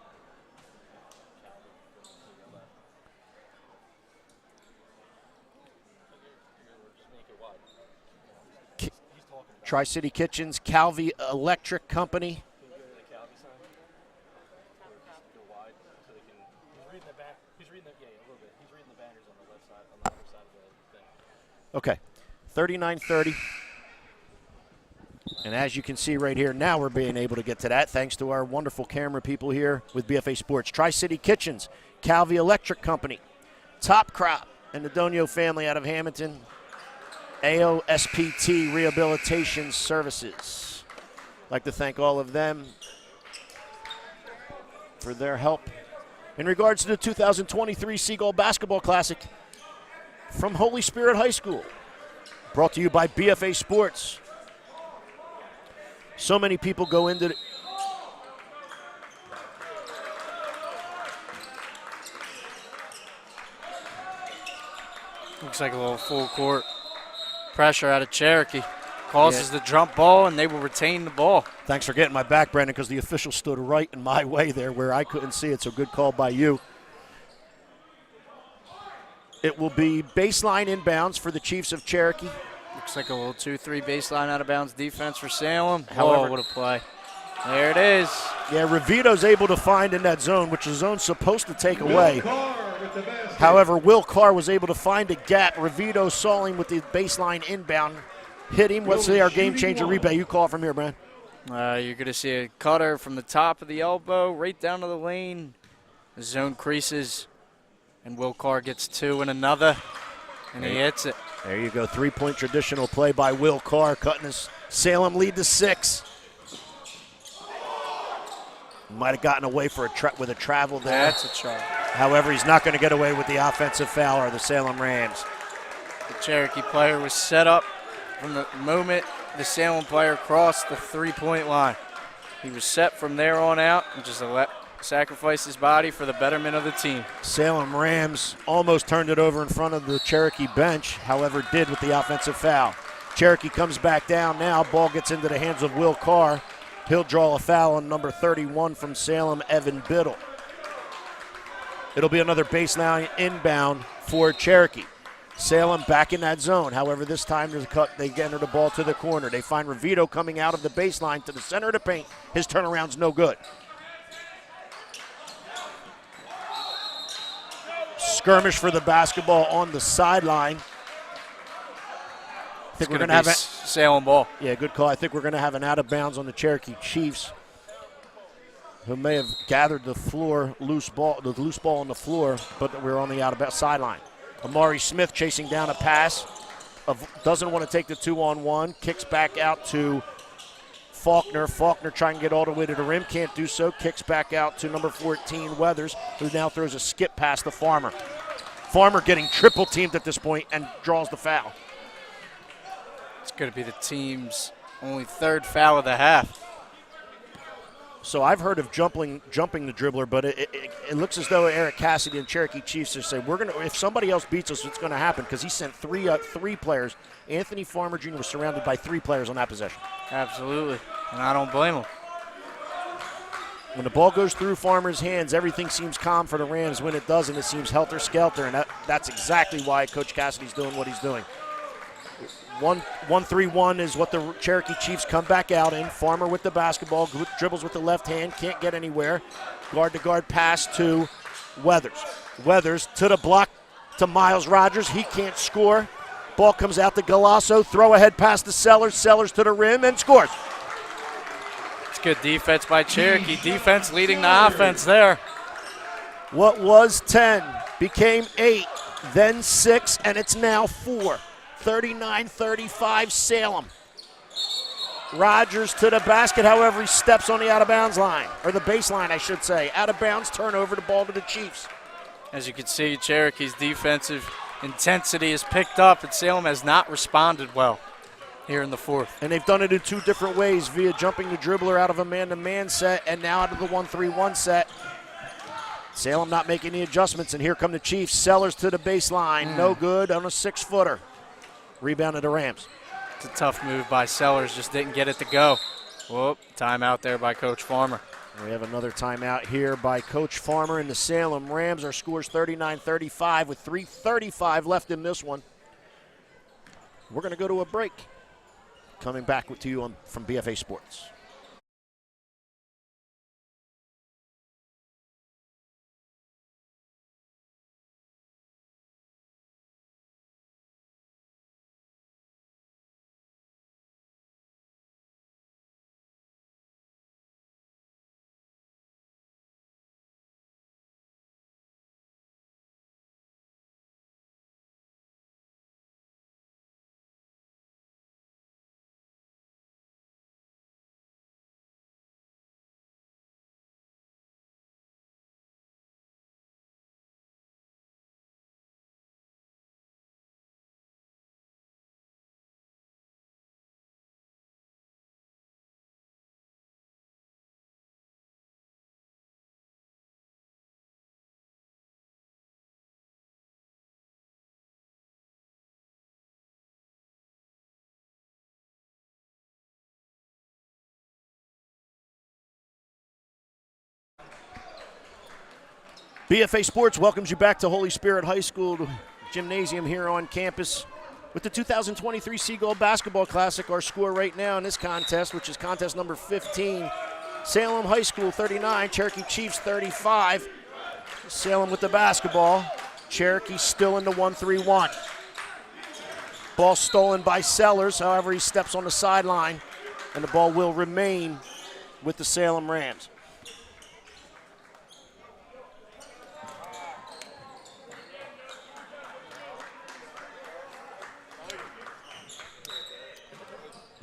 Tri-City Kitchens, Calvi Electric Company. Okay, 39:30. And as you can see right here, now we're being able to get to that thanks to our wonderful camera people here with BFA Sports. Tri-City Kitchens, Calvi Electric Company, Top Crop, and the Donio family out of Hamilton. AOSPT Rehabilitation Services. I'd like to thank all of them for their help. In regards to the 2023 Seagull Basketball Classic from Holy Spirit High School, brought to you by BFA Sports. So many people go into the Looks like a little full court pressure out of Cherokee. Causes the jump ball, and they will retain the ball. Thanks for getting my back, Brandon, because the official stood right in my way there where I couldn't see it, so good call by you. It will be baseline inbounds for the Chiefs of Cherokee. Looks like a little 2-3 baseline out of bounds defense for Salem. However, what a play. There it is. Yeah, Revito's able to find in that zone, which the zone's supposed to take away. However, Will Carr was able to find a gap. Revito saw him with the baseline inbound. Hit him. Let's see our game changer replay. You call it from here, Brand. You're going to see a cutter from the top of the elbow right down to the lane. The zone creases, and Will Carr gets two and another, and he hits it. There you go. 3-point traditional play by Will Carr, cutting his Salem lead to 6. Might have gotten away for with a travel there. That's a try. However, he's not going to get away with the offensive foul or the Salem Rams. The Cherokee player was set up from the moment the Salem player crossed the 3-point line. He was set from there on out and just sacrificed his body for the betterment of the team. Salem Rams almost turned it over in front of the Cherokee bench, however did with the offensive foul. Cherokee comes back down now. Ball gets into the hands of Will Carr. He'll draw a foul on number 31 from Salem, Evan Biddle. It'll be another baseline inbound for Cherokee. Salem back in that zone. However, this time they enter the ball to the corner. They find Revito coming out of the baseline to the center of the paint. His turnaround's no good. Skirmish for the basketball on the sideline. I think we're going to have a Salem ball. Yeah, good call. I think we're going to have an out of bounds on the Cherokee Chiefs, who may have gathered the loose ball on the floor, but we're on the out of bounds sideline. Amari Smith chasing down a pass, doesn't want to take the 2-on-1, kicks back out to Faulkner. Faulkner trying to get all the way to the rim, can't do so. Kicks back out to number 14, Weathers, who now throws a skip pass to Farmer. Farmer getting triple teamed at this point and draws the foul. It's going to be the team's only third foul of the half. So I've heard of jumping the dribbler, but it looks as though Eric Cassidy and Cherokee Chiefs are saying, if somebody else beats us, it's going to happen, because he sent three players. Anthony Farmer Jr. was surrounded by 3 players on that possession. Absolutely, and I don't blame him. When the ball goes through Farmer's hands, everything seems calm for the Rams. When it doesn't, it seems helter-skelter, and that's exactly why Coach Cassidy's doing what he's doing. 1-3-1 is what the Cherokee Chiefs come back out in. Farmer with the basketball, dribbles with the left hand, can't get anywhere. Guard-to-guard pass to Weathers. Weathers to the block to Miles Rogers. He can't score. Ball comes out to Galasso. Throw ahead pass to Sellers. Sellers to the rim and scores. It's good defense by Cherokee. Defense leading the offense there. What was 10 became 8, then 6, and it's now 4. 39-35 Salem. Rogers to the basket, however, he steps on the out-of-bounds line, or the baseline, I should say. Out-of-bounds turnover, the ball to the Chiefs. As you can see, Cherokee's defensive intensity is picked up, and Salem has not responded well here in the fourth. And they've done it in 2 different ways, via jumping the dribbler out of a man-to-man set and now out of the 1-3-1 set. Salem not making the adjustments, and here come the Chiefs. Sellers to the baseline, no good on a 6-footer. Rebound to the Rams. It's a tough move by Sellers, just didn't get it to go. Whoop, timeout there by Coach Farmer. We have another timeout here by Coach Farmer and the Salem Rams. Our score's 39-35 with 3:35 left in this one. We're going to go to a break. Coming back to you from BFA Sports. BFA Sports welcomes you back to Holy Spirit High School Gymnasium here on campus with the 2023 Seagull Basketball Classic. Our score right now in this contest, which is contest number 15, Salem High School 39, Cherokee Chiefs 35. Salem with the basketball. Cherokee still in the 1-3-1. Ball stolen by Sellers, however he steps on the sideline, and the ball will remain with the Salem Rams.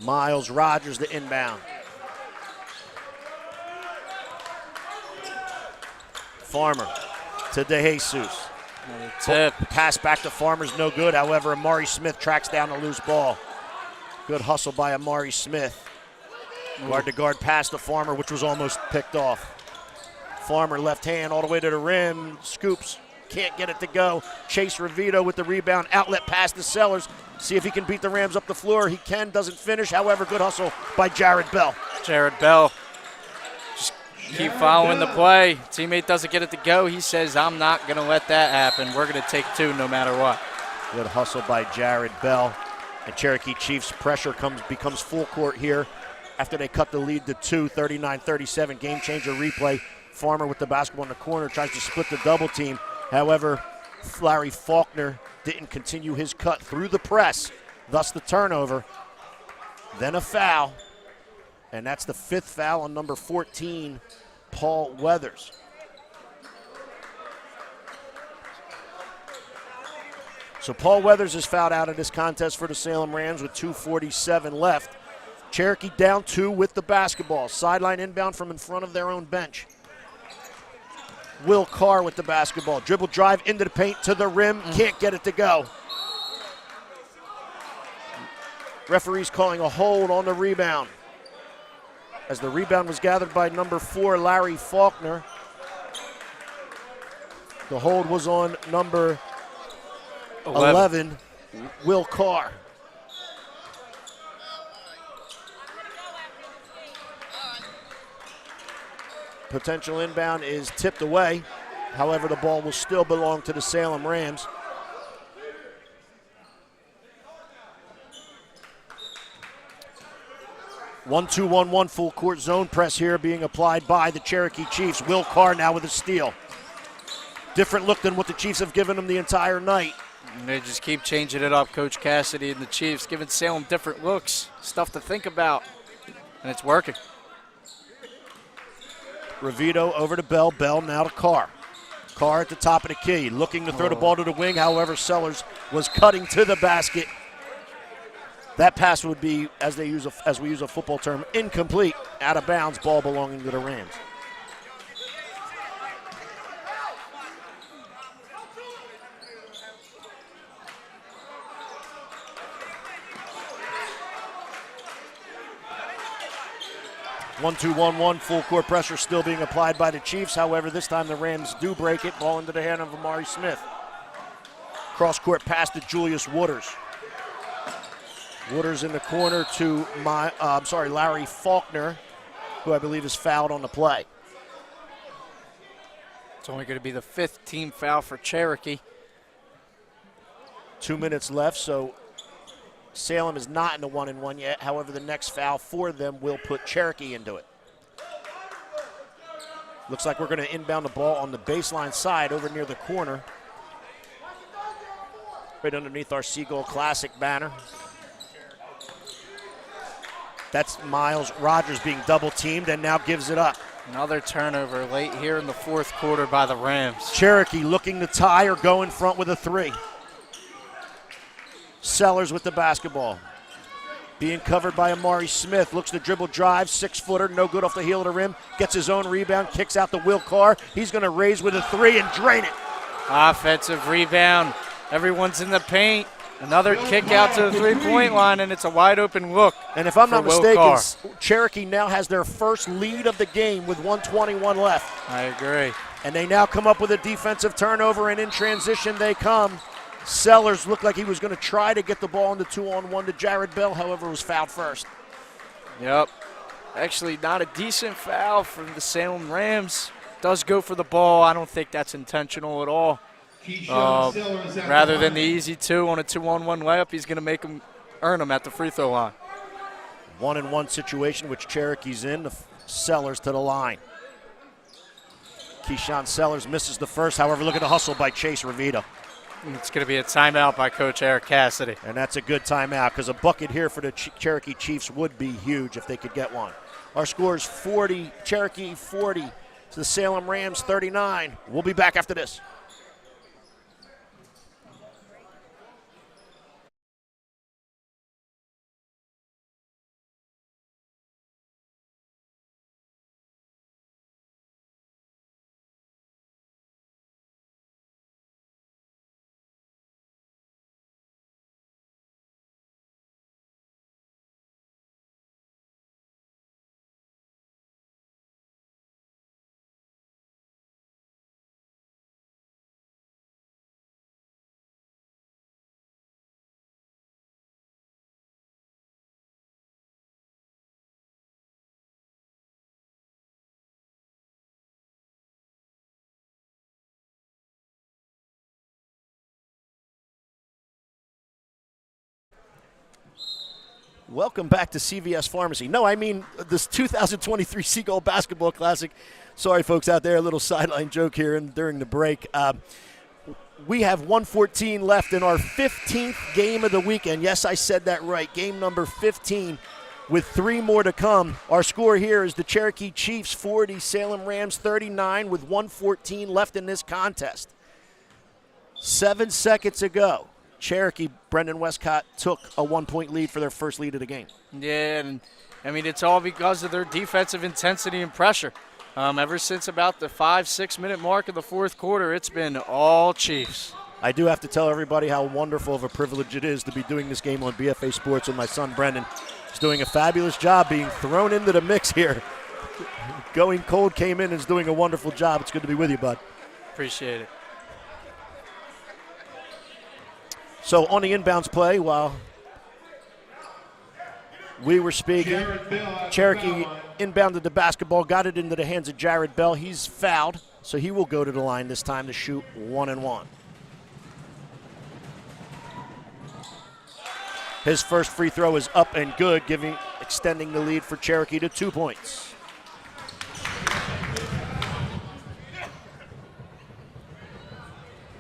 Miles Rogers, the inbound. Farmer to DeJesus. Tip. Pass back to Farmer's no good. However, Amari Smith tracks down the loose ball. Good hustle by Amari Smith. Guard-to-guard pass to Farmer, which was almost picked off. Farmer left hand all the way to the rim. Scoops. Can't get it to go. Chase Revito with the rebound. Outlet pass to Sellers. See if he can beat the Rams up the floor. He can, doesn't finish. However, good hustle by Jared Bell. Jared Bell. Just keep following the play. Teammate doesn't get it to go. He says, I'm not going to let that happen. We're going to take two no matter what. Good hustle by Jared Bell. And Cherokee Chiefs pressure becomes full court here after they cut the lead to 2, 39-37. Game changer replay. Farmer with the basketball in the corner tries to split the double team. However, Larry Faulkner didn't continue his cut through the press, thus the turnover. Then a foul, and that's the 5th foul on number 14, Paul Weathers. So Paul Weathers is fouled out of this contest for the Salem Rams with 2:47 left. Cherokee down 2 with the basketball. Sideline inbound from in front of their own bench. Will Carr with the basketball. Dribble drive into the paint to the rim. Can't get it to go. Referee's calling a hold on the rebound. As the rebound was gathered by number 4, Larry Faulkner. The hold was on number 11, Will Carr. Potential inbound is tipped away. However, the ball will still belong to the Salem Rams. One-two-one-one full court zone press here being applied by the Cherokee Chiefs. Will Carr now with a steal. Different look than what the Chiefs have given them the entire night. And they just keep changing it up. Coach Cassidy and the Chiefs giving Salem different looks, stuff to think about, and it's working. Revito over to Bell. Bell now to Carr. Carr at the top of the key, looking to throw the ball to the wing. However, Sellers was cutting to the basket. That pass would be, as we use a football term, incomplete. Out of bounds, ball belonging to the Rams. One-two-one-one, full court pressure still being applied by the Chiefs. However, this time the Rams do break it. Ball into the hand of Amari Smith. Cross court pass to Julius Wooders. Wooders in the corner to Larry Faulkner, who I believe is fouled on the play. It's only going to be the 5th team foul for Cherokee. 2 minutes left, so Salem is not in the 1-and-1 yet. However, the next foul for them will put Cherokee into it. Looks like we're going to inbound the ball on the baseline side over near the corner. Right underneath our Seagull Classic banner. That's Miles Rogers being double teamed and now gives it up. Another turnover late here in the 4th quarter by the Rams. Cherokee looking to tie or go in front with a 3. Sellers with the basketball. Being covered by Amari Smith. Looks to dribble drive, 6-footer, no good off the heel of the rim. Gets his own rebound, kicks out to Will Carr. He's going to raise with a 3 and drain it. Offensive rebound. Everyone's in the paint. Another kick out to the 3-point line, and it's a wide open look. And if I'm not for Will mistaken, Carr. Cherokee now has their first lead of the game with 1:21 left. I agree. And they now come up with a defensive turnover, and in transition they come. Sellers looked like he was going to try to get the ball in the 2-on-1 to Jared Bell, however, was fouled first. Yep. Actually, not a decent foul from the Salem Rams. Does go for the ball. I don't think that's intentional at all. Rather than the easy 2 on a 2-on-1 layup, he's going to make him earn them at the free throw line. 1-and-1 situation, which Cherokee's in. The Sellers to the line. Keyshawn Sellers misses the first. However, look at the hustle by Chase Revita. It's going to be a timeout by Coach Eric Cassidy. And that's a good timeout because a bucket here for the Cherokee Chiefs would be huge if they could get one. Our score is 40, Cherokee 40 to the Salem Rams 39. We'll be back after this. Welcome back to CVS Pharmacy. No, I mean this 2023 Seagull Basketball Classic. Sorry, folks out there, a little sideline joke here and during the break. We have 1:14 left in our 15th game of the weekend. Yes, I said that right. Game number 15 with 3 more to come. Our score here is the Cherokee Chiefs 40, Salem Rams 39 with 1:14 left in this contest. 7 seconds ago. Cherokee, Brendan Westcott, took a 1-point lead for their first lead of the game. Yeah, and I mean, it's all because of their defensive intensity and pressure. Ever since about the 5-6 minute mark of the 4th quarter, it's been all Chiefs. I do have to tell everybody how wonderful of a privilege it is to be doing this game on BFA Sports with my son Brendan. He's doing a fabulous job being thrown into the mix here. Going Cold came in and is doing a wonderful job. It's good to be with you, bud. Appreciate it. So on the inbounds play, while we were speaking, Cherokee inbounded the basketball, got it into the hands of Jared Bell. He's fouled, so he will go to the line this time to shoot 1-and-1. His first free throw is up and good, extending the lead for Cherokee to 2 points.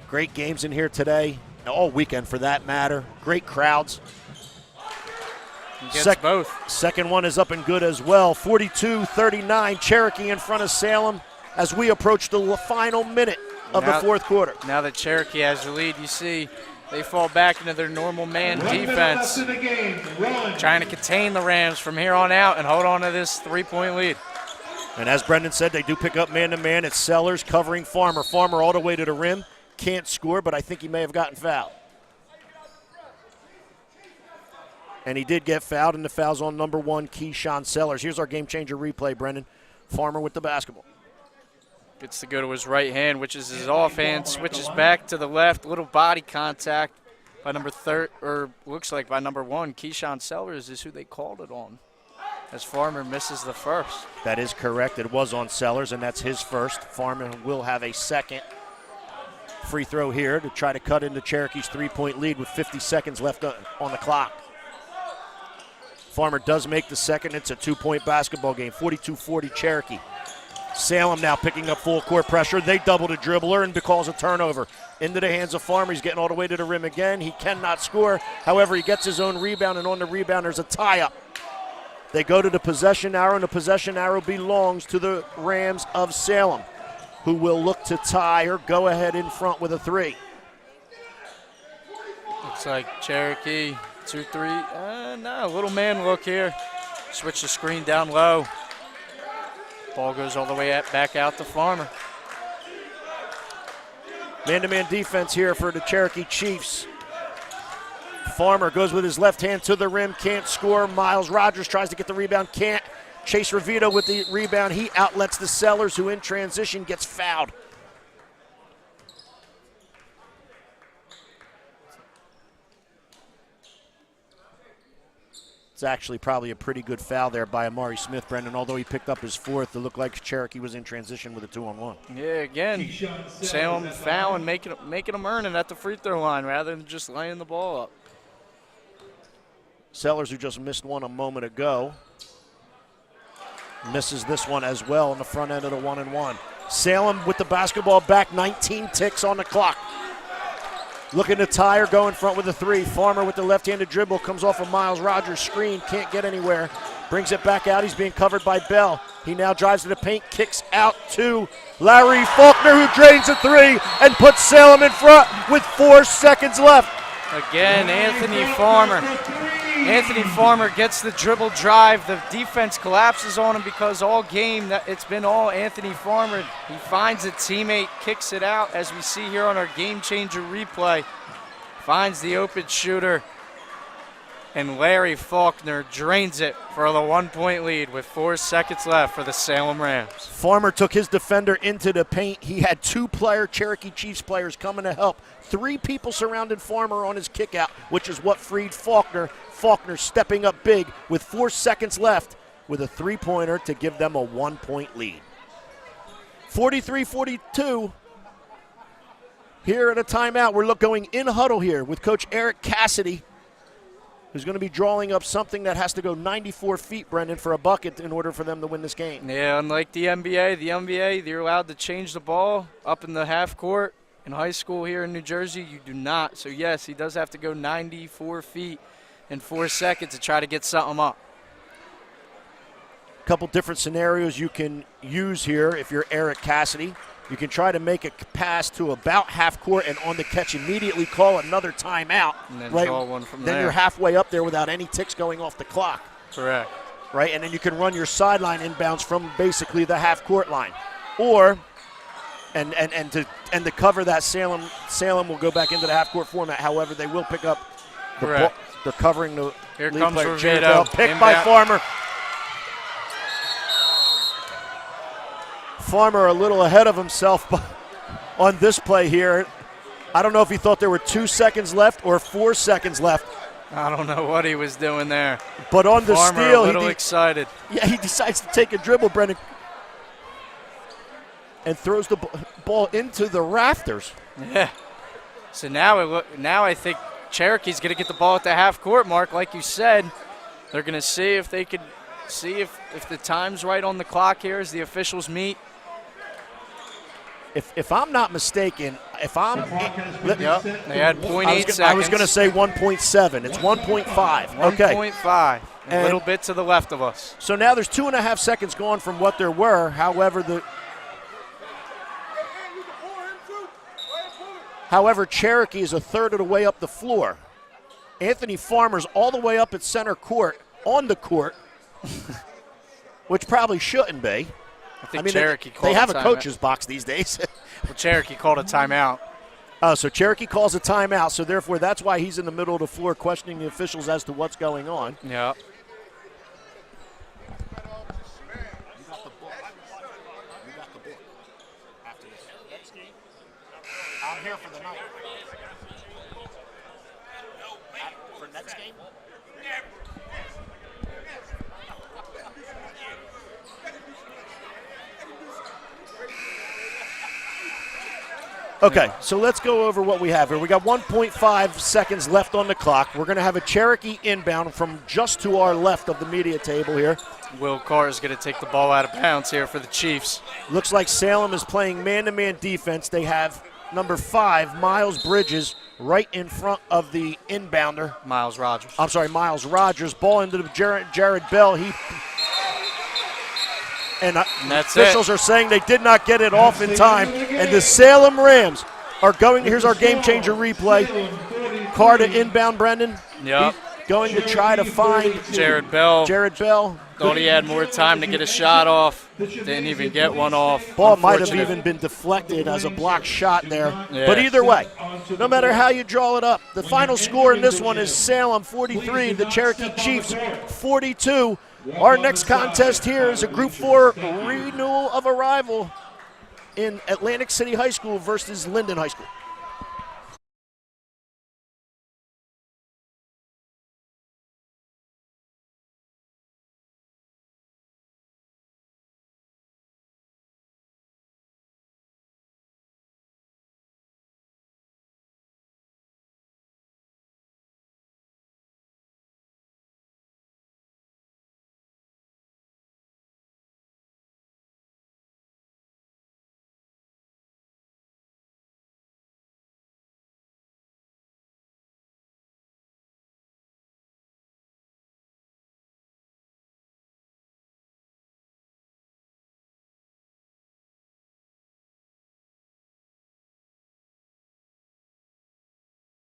Great games in here today. All weekend for that matter. Great crowds. Both. Second one is up and good as well. 42-39, Cherokee in front of Salem as we approach the final minute of the 4th quarter. Now that Cherokee has the lead, you see they fall back into their normal man defense, trying to contain the Rams from here on out and hold on to this 3-point lead. And as Brendan said, they do pick up man-to-man. It's Sellers covering Farmer. Farmer all the way to the rim. Can't score, but I think he may have gotten fouled. And he did get fouled, and the foul's on number 1, Keyshawn Sellers. Here's our game-changer replay, Brendan. Farmer with the basketball. Gets to go to his right hand, which is his offhand, switches back to the left. Little body contact by looks like by number 1, Keyshawn Sellers is who they called it on. as Farmer misses the first. That is correct. It was on Sellers, and that's his first. Farmer will have a second free throw here to try to cut into Cherokee's 3-point lead with 50 seconds left on the clock. Farmer does make the second. It's a 2-point basketball game, 42-40 Cherokee. Salem now picking up full court pressure. They double the dribbler and calls a turnover. Into the hands of Farmer. He's getting all the way to the rim again. He cannot score. However, he gets his own rebound, and on the rebound there's a tie-up. They go to the possession arrow, and the possession arrow belongs to the Rams of Salem, who will look to tie or go ahead in front with a 3. Looks like Cherokee, 2-3. No, a little man look here. Switch the screen down low. Ball goes all the way back out to Farmer. Man-to-man defense here for the Cherokee Chiefs. Farmer goes with his left hand to the rim, can't score. Miles Rogers tries to get the rebound, can't. Chase Ravito with the rebound. He outlets the Sellers, who in transition gets fouled. It's actually probably a pretty good foul there by Amari Smith, Brendan, although he picked up his fourth. It looked like Cherokee was in transition with a 2-on-1. Yeah, again, Salem fouling, making them earn it at the free throw line rather than just laying the ball up. Sellers, who just missed one a moment ago, misses this one as well on the front end of the 1-and-1. Salem with the basketball back, 19 ticks on the clock. Looking to tie or go in front with a 3. Farmer with the left-handed dribble comes off of Miles Rogers' screen, can't get anywhere. Brings it back out. He's being covered by Bell. He now drives to the paint, kicks out to Larry Faulkner, who drains a 3 and puts Salem in front with 4 seconds left. Again, Anthony Farmer. Anthony Farmer gets the dribble drive. The defense collapses on him because all game it's been all Anthony Farmer. He finds a teammate, kicks it out, as we see here on our game changer replay. Finds the open shooter, and Larry Faulkner drains it for the 1-point lead with 4 seconds left for the Salem Rams. Farmer took his defender into the paint. He had 2 Cherokee Chiefs players coming to help. 3 people surrounded Farmer on his kickout, which is what freed Faulkner. Faulkner stepping up big with 4 seconds left with a 3-pointer to give them a 1-point lead. 43-42. Here at a timeout, we're going in huddle here with Coach Eric Cassidy, who's going to be drawing up something that has to go 94 feet, Brendan, for a bucket in order for them to win this game. Yeah, unlike the NBA, they're allowed to change the ball up in the half court. In high school here in New Jersey, you do not. So, yes, he does have to go 94 feet in 4 seconds to try to get something up. A couple different scenarios you can use here if you're Eric Cassidy. You can try to make a pass to about half court and on the catch immediately call another timeout. And then right? draw one from then there. You're halfway up there without any ticks going off the clock. Correct. Right, and then you can run your sideline inbounds from basically the half court line. Or, and to cover that, Salem will go back into the half court format. However, they will pick up the ball. They're covering the Here lead comes player. Ravito. Picked by Farmer. Farmer a little ahead of himself on this play here. I don't know if he thought there were 2 seconds left or 4 seconds left. I don't know what he was doing there. But on the Farmer steal, a little excited. Yeah, he decides to take a dribble, Brendan, and throws the ball into the rafters. Yeah. So now I think Cherokee's going to get the ball at the half court mark, like you said. They're going to see if they could see if the time's right on the clock here as the officials meet. If I'm not mistaken, They had 0.8 seconds. I was going to say 1.7. It's 1.5. Okay. 1.5. A little bit to the left of us. So now there's 2.5 seconds gone from what there were. However, Cherokee is a third of the way up the floor. Anthony Farmer's all the way up at center court, on the court, which probably shouldn't be. I think Cherokee called they have a timeout. coach's box these days. Well, Cherokee called a timeout. Oh, so Cherokee calls a timeout, so therefore that's why he's in the middle of the floor questioning the officials as to what's going on. Yeah. I'm here for the night. For next game? Okay, so let's go over what we have here. We got 1.5 seconds left on the clock. We're going to have a Cherokee inbound from just to our left of the media table here. Will Carr is going to take the ball out of bounds here for the Chiefs. Looks like Salem is playing man-to-man defense. They have number 5, Miles Bridges, right in front of the inbounder. Miles Rogers. I'm sorry, Miles Rogers. Ball into the Jared Bell. And that's officials are saying they did not get it off in time. And the Salem Rams are going, here's our game changer replay. Carr to inbound, Brendan. Yep. He's going to try to find Jared Bell. Thought he had more time to get a shot off. Didn't even get one off. Ball might have even been deflected as a blocked shot there. Yeah. But either way, no matter how you draw it up, the final score in this one is Salem 43, the Cherokee Chiefs 42. Our next contest here is a Group 4 renewal of arrival in Atlantic City High School versus Linden High School.